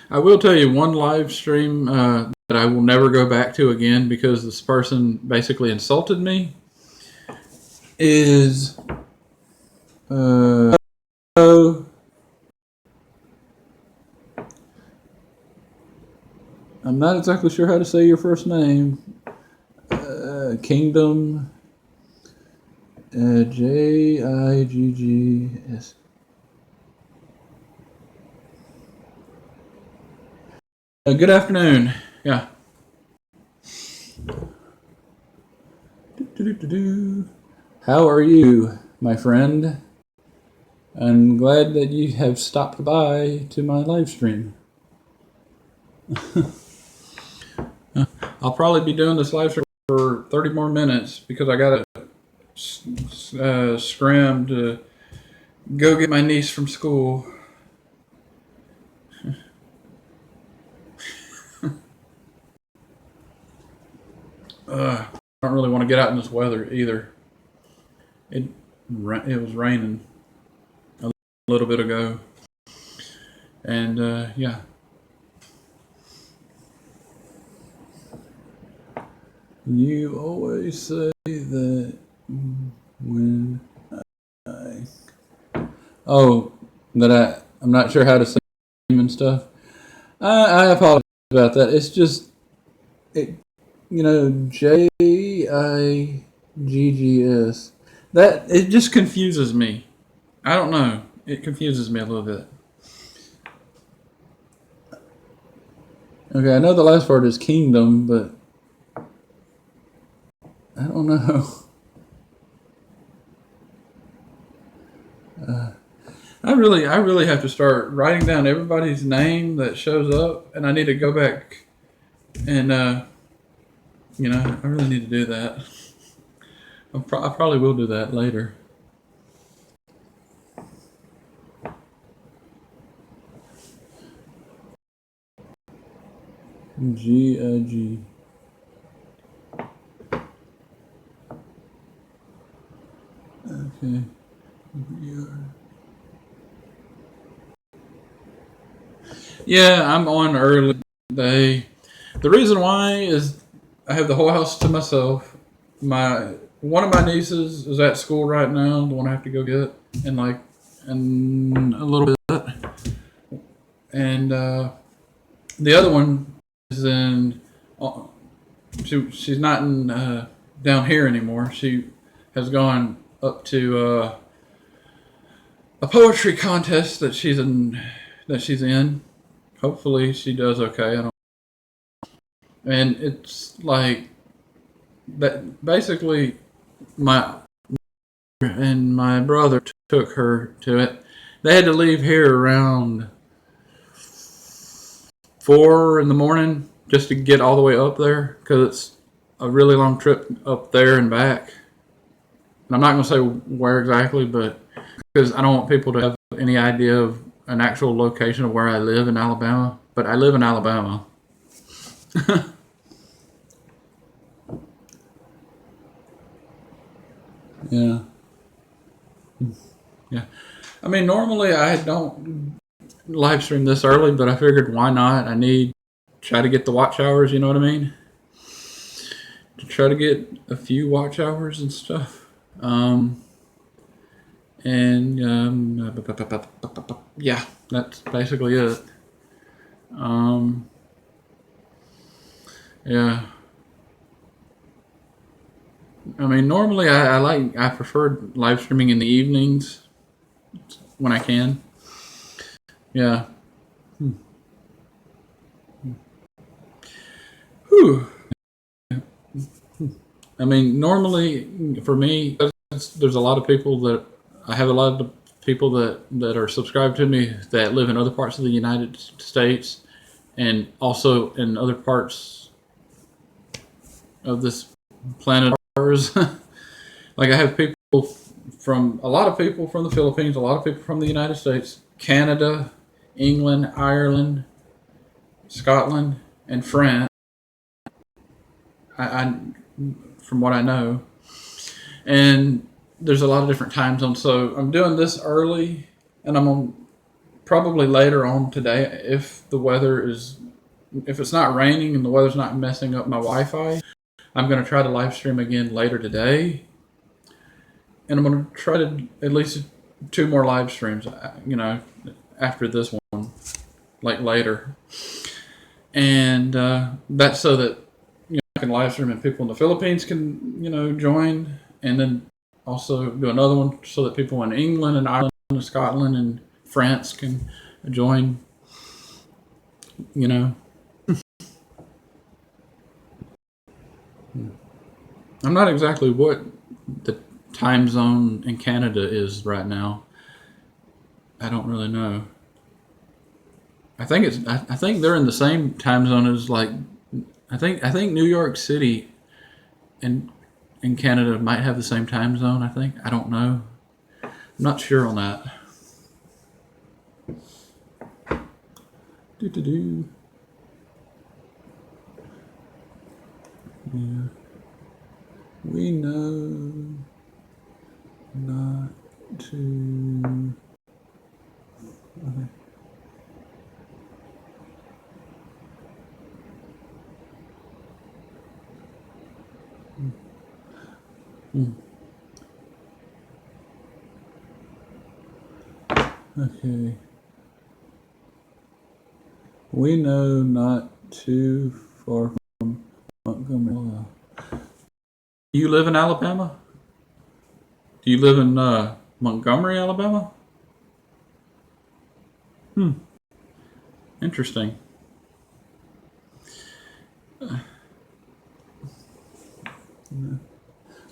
I will tell you one live stream that I will never go back to again because this person basically insulted me is I'm not exactly sure how to say your first name. Kingdom Jiggs. Good afternoon. Yeah. How are you, my friend? I'm glad that you have stopped by to my live stream. I'll probably be doing this live stream for 30 more minutes because I got to scram to go get my niece from school. I don't really want to get out in this weather either. It was raining a little bit ago, and yeah. You always say that when I'm not sure how to say name and stuff. I apologize about that. It's just Jiggs. That it just confuses me. I don't know. It confuses me a little bit. Okay, I know the last word is kingdom, but I don't know. I really have to start writing down everybody's name that shows up, and I need to go back and I really need to do that. I probably will do that later. G. Okay. Yeah, I'm on early today. The reason why is I have the whole house to myself. One of my nieces is at school right now, the one I have to go get in a little bit. And the other one is in she's not in down here anymore. She has gone up to a poetry contest that she's in. Hopefully she does okay. I don't. And it's like that. Basically, my and my brother took her to it. They had to leave here around 4 in the morning just to get all the way up there because it's a really long trip up there and back. And I'm not going to say where exactly, but because I don't want people to have any idea of an actual location of where I live in Alabama. But I live in Alabama. Yeah. Yeah. I mean, normally I don't live stream this early, but I figured why not? Try to get the watch hours, you know what I mean? To try to get a few watch hours and stuff. Yeah, that's basically it. Yeah. I mean, normally I prefer live streaming in the evenings when I can. Yeah. Whew. I mean, normally for me, there's a lot of people that I have a lot of people that are subscribed to me that live in other parts of the United States and also in other parts of this planet ours. Like I have a lot of people from the Philippines, a lot of people from the United States, Canada, England, Ireland, Scotland, and France. I from what I know, and there's a lot of different time zones. So I'm doing this early, and I'm on probably later on today if it's not raining and the weather's not messing up my Wi-Fi. I'm going to try to live stream again later today, and I'm going to try to at least 2 more live streams. After this one, like later, and that's so that I can live stream and people in the Philippines can join, and then also do another one so that people in England and Ireland and Scotland and France can join. I'm not exactly what the time zone in Canada is right now. I don't really know. I think they're in the same time zone as I think New York City and in Canada might have the same time zone. I don't know. I'm not sure on that. Do. Yeah. We know not to. Okay. Okay. We know not too far from Montgomery. Do you live in Alabama? Do you live in Montgomery, Alabama? Interesting.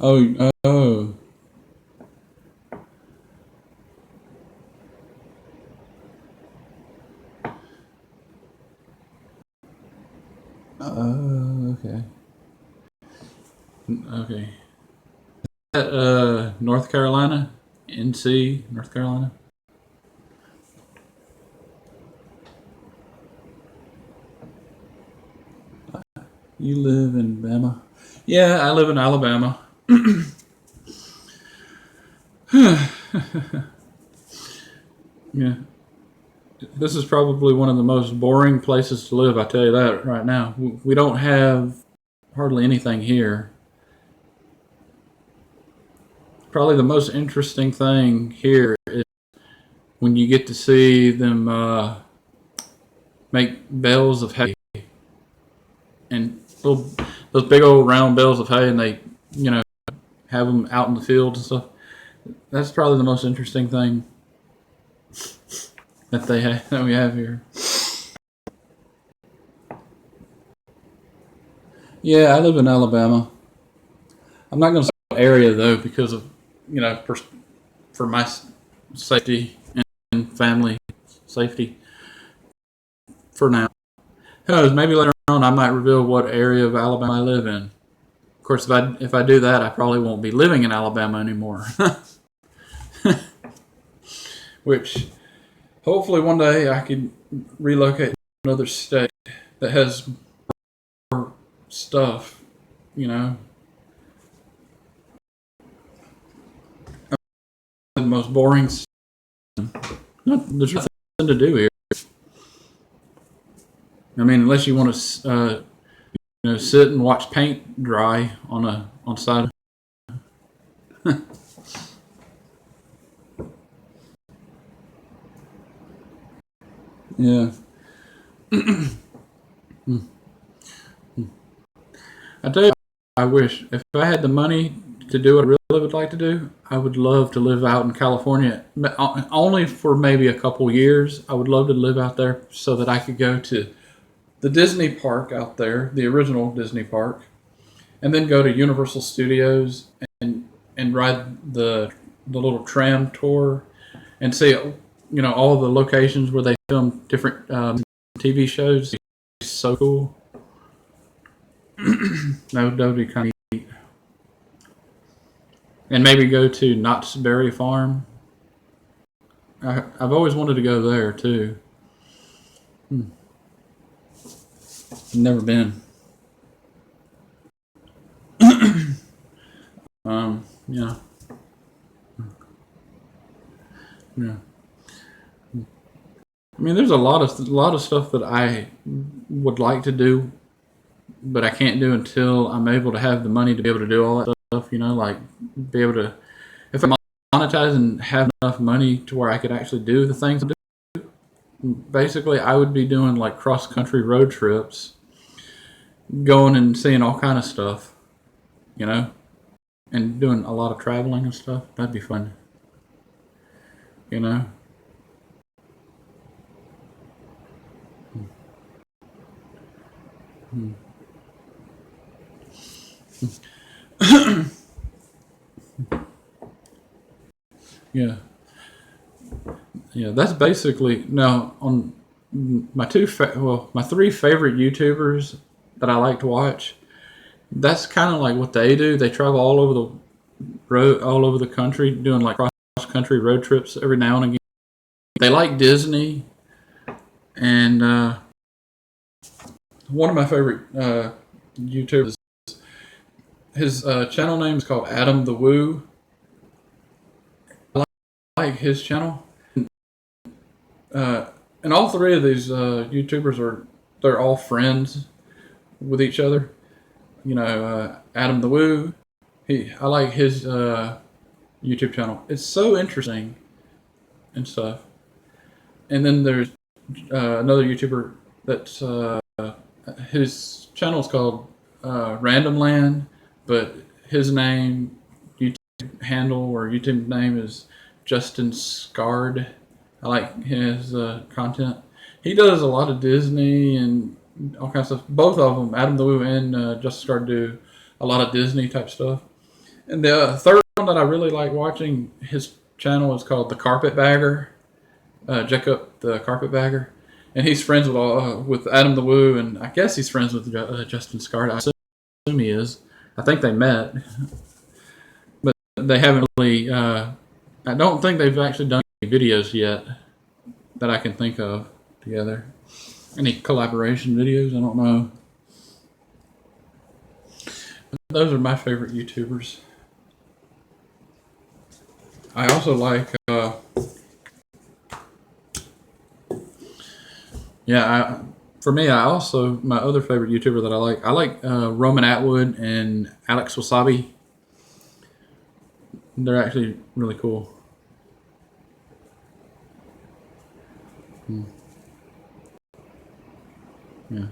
Oh, oh. Okay. Okay. North Carolina? NC, North Carolina? You live in Bama? Yeah, I live in Alabama. Yeah. This is probably one of the most boring places to live, I tell you that right now. We don't have hardly anything here. Probably the most interesting thing here is when you get to see them make bales of hay. And those big old round bales of hay, and they, have them out in the field and stuff. That's probably the most interesting thing that we have here. Yeah, I live in Alabama. I'm not going to say area though because of you know, for my safety and family safety for now. Who knows? Maybe later on I might reveal what area of Alabama I live in. Of course, if I do that, I probably won't be living in Alabama anymore. Which hopefully one day I could relocate to another state that has more stuff, you know. The most boring. There's nothing to do here. I mean, unless you want to, you know, sit and watch paint dry on side. Yeah. I tell you, I wish if I had the money to do what I really would like to do, I would love to live out in California. Only for maybe a couple years. I would love to live out there so that I could go to the Disney park out there, the original Disney park, and then go to Universal Studios and ride the little tram tour and see, you know, all the locations where they film different TV shows. It's so cool. That would be kind of neat. And maybe go to Knott's Berry Farm. I've always wanted to go there too. Never been. Yeah. Yeah. I mean, there's a lot of stuff that I would like to do, but I can't do until I'm able to have the money to be able to do all that stuff. You know, like be able to, if I monetize and have enough money to where I could actually do the things I do. Basically, I would be doing like cross country road trips, going and seeing all kind of stuff. You know, and doing a lot of traveling and stuff. That'd be fun. You know. Yeah. Yeah, that's basically now on my my three favorite YouTubers that I like to watch. That's kind of like what they do. They travel all over the road, all over the country, doing like cross country road trips every now and again. They like Disney, and one of my favorite YouTubers, his channel name is called Adam the Woo. I like his channel. And all three of these YouTubers they're all friends with each other. You know, Adam the Woo. I like his YouTube channel. It's so interesting and stuff. And then there's another YouTuber that's his channel is called Random Land, but his YouTube handle or YouTube name is Justin Scard. I like his content. He does a lot of Disney and all kinds of stuff. Both of them, Adam the Woo and Justin Scard, do a lot of Disney type stuff. And the third one that I really like watching, his channel is called The Carpetbagger. Jacob the Carpetbagger. And he's friends with Adam the Woo, and I guess he's friends with Justin Scard. I assume he is. I think they met, but they haven't really. I don't think they've actually done any videos yet that I can think of together. Any collaboration videos? I don't know. But those are my favorite YouTubers. I also like. Yeah, for me, my other favorite YouTuber that I like Roman Atwood and Alex Wasabi. They're actually really cool. Yeah.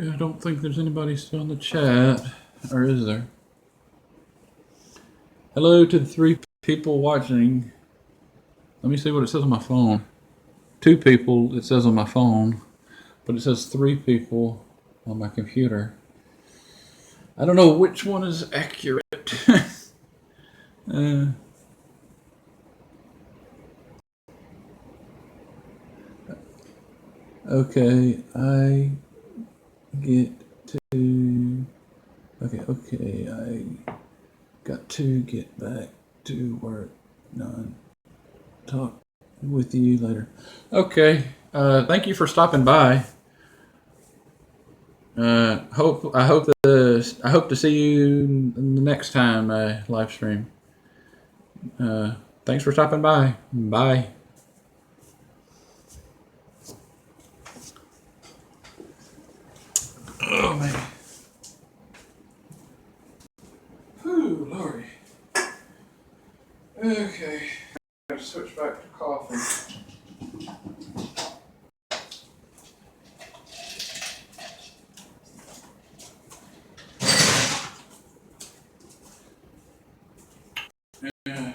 I don't think there's anybody still in the chat, or is there? Hello to the 3 people watching. Let me see what it says on my phone. 2 people it says on my phone, but it says 3 people on my computer. I don't know which one is accurate. Okay, I get to. Okay, I got to get back to work. None. Talk with you later. Okay. Thank you for stopping by. I hope to see you in the next time live stream. Thanks for stopping by. Bye. Oh man. Whew, Lordy. Okay. I gotta switch back to coffee. Yeah.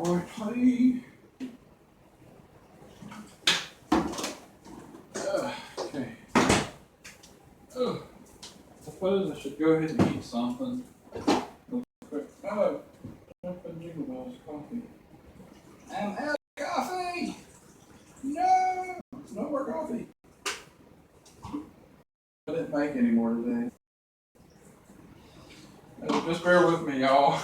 Right, honey. Okay. Oh, I suppose I should go ahead and eat something real quick. Oh, jumping Jingle Bells coffee. I'm out of coffee! No! No more coffee. I didn't make any more today. Just bear with me, y'all.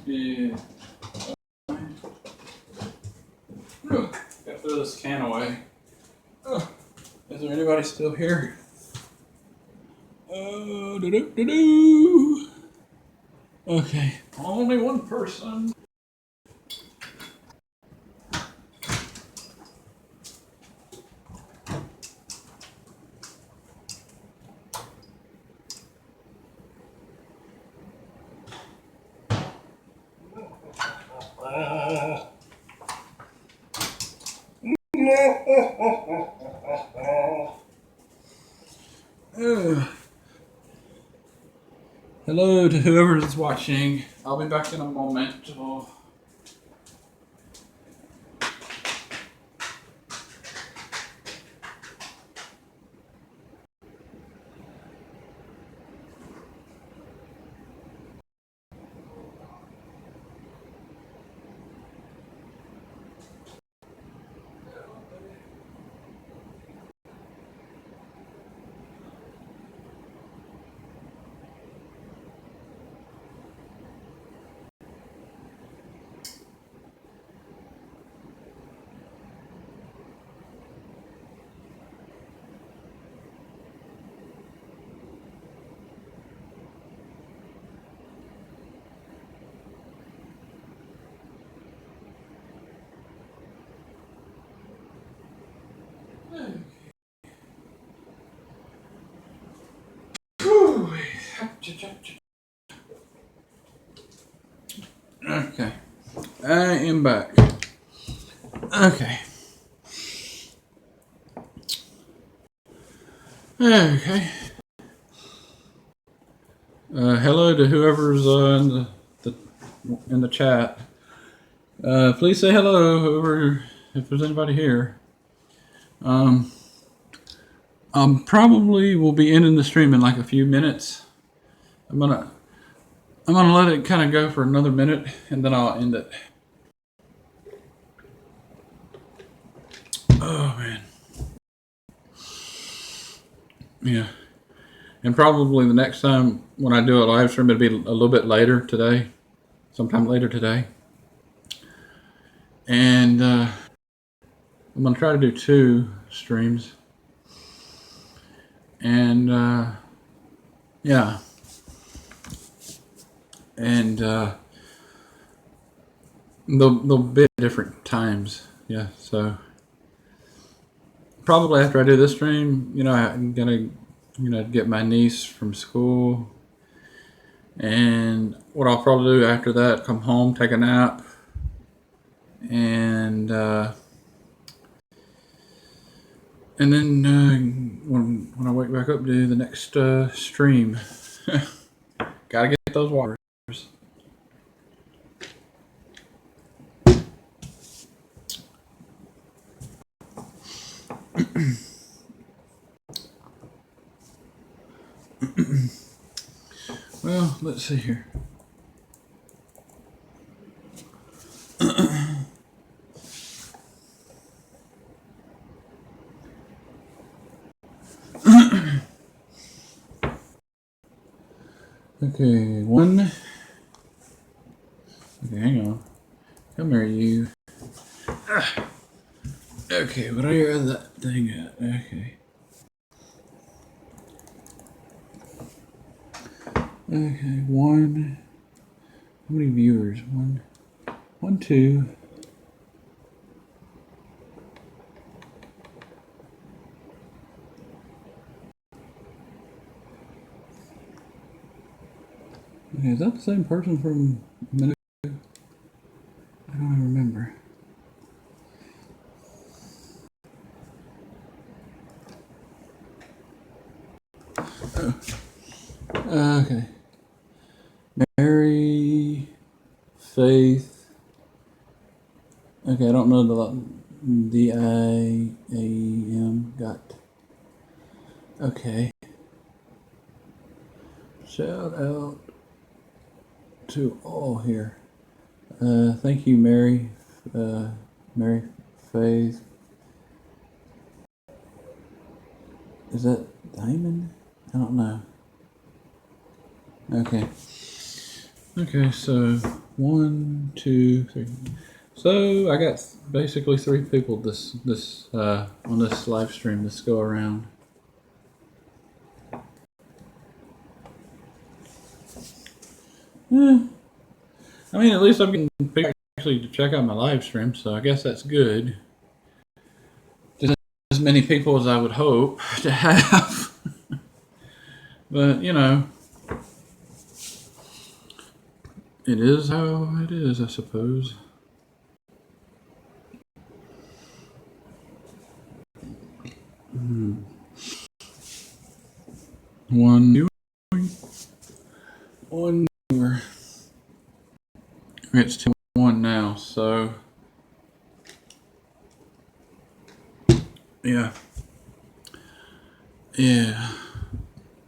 Yeah. Gotta throw this can away. Is there anybody still here? Okay, only one person. Hello to whoever is watching. I'll be back in a moment. Oh. Okay, I am back. Okay. Okay. Hello to whoever's in the chat. Please say hello, whoever, if there's anybody here. Probably will be ending the stream in like a few minutes. I'm gonna let it kind of go for another minute, and then I'll end it. Oh man. Yeah. And probably the next time when I do a live stream, it'll be a little bit later today, sometime later today. And I'm gonna try to do 2 streams. And yeah. and they'll be at different times. Yeah, so probably after I do this stream, I'm gonna, get my niece from school, and what I'll probably do after that, come home, take a nap, and then when I wake back up, do the next stream. Gotta get those waters. Well, let's see here. Okay, one. Okay, hang on. Come here, you. Okay, what are that thing at? Okay. Okay, one. How many viewers? One, two. Okay, is that the same person from a minute ago? I don't even remember. Okay. Mary, Faith. Okay, I don't know the I-A-M. Got. Okay. Shout out to all here. Thank you, Mary. Mary, Faith. Is that Diamond? I don't know. Okay. Okay, so 1, 2, 3. So I got basically 3 people this on this live stream this go around. Yeah. I mean, at least I'm getting people actually to check out my live stream, so I guess that's good. Just as many people as I would hope to have. But, it is how it is, I suppose. One viewer. It's 2-1 now, so yeah.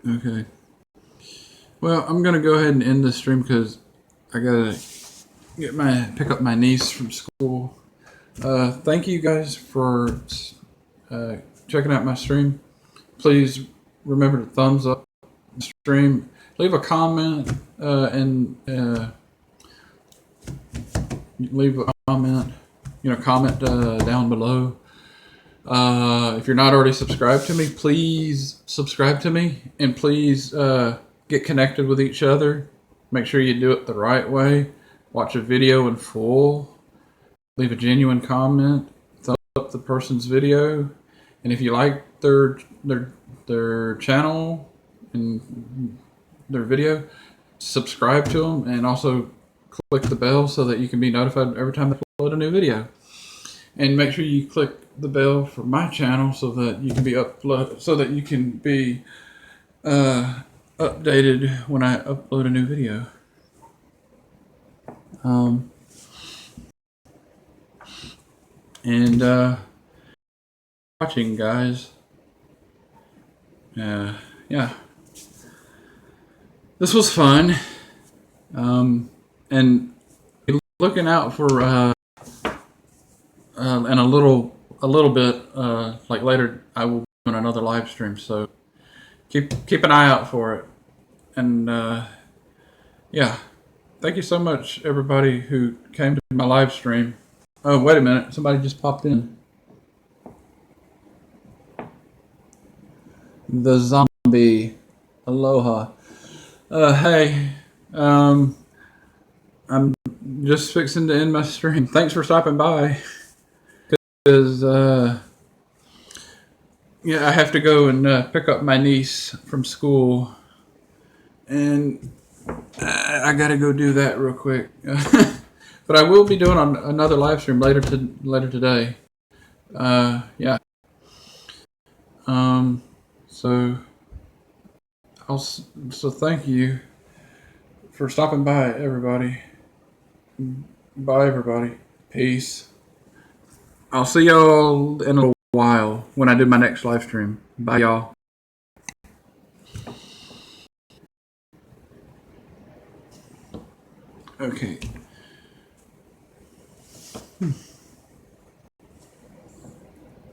Okay. Well, I'm gonna go ahead and end the stream because I gotta pick up my niece from school. Thank you guys for checking out my stream. Please remember to thumbs up the stream. Leave a comment and leave a comment. Comment down below. If you're not already subscribed to me, please subscribe to me, and please get connected with each other. Make sure you do it the right way. Watch a video in full. Leave a genuine comment. Thumbs up the person's video, and if you like their channel and their video, subscribe to them, and also click the bell so that you can be notified every time I upload a new video. And make sure you click the bell for my channel so that you can be updated when I upload a new video. And watching, guys. Yeah, this was fun. And be looking out for and a little bit like later I will be on another live stream, so keep an eye out for it. And yeah, thank you so much everybody who came to my live stream. Oh, wait a minute, somebody just popped in. The zombie. Aloha. Hey, I'm just fixing to end my stream. Thanks for stopping by. Because yeah, I have to go and pick up my niece from school, and I gotta go do that real quick. But I will be doing another live stream later today. Yeah. So so thank you for stopping by, everybody. Bye, everybody. Peace. I'll see y'all in a while when I do my next live stream. Bye, y'all. Okay.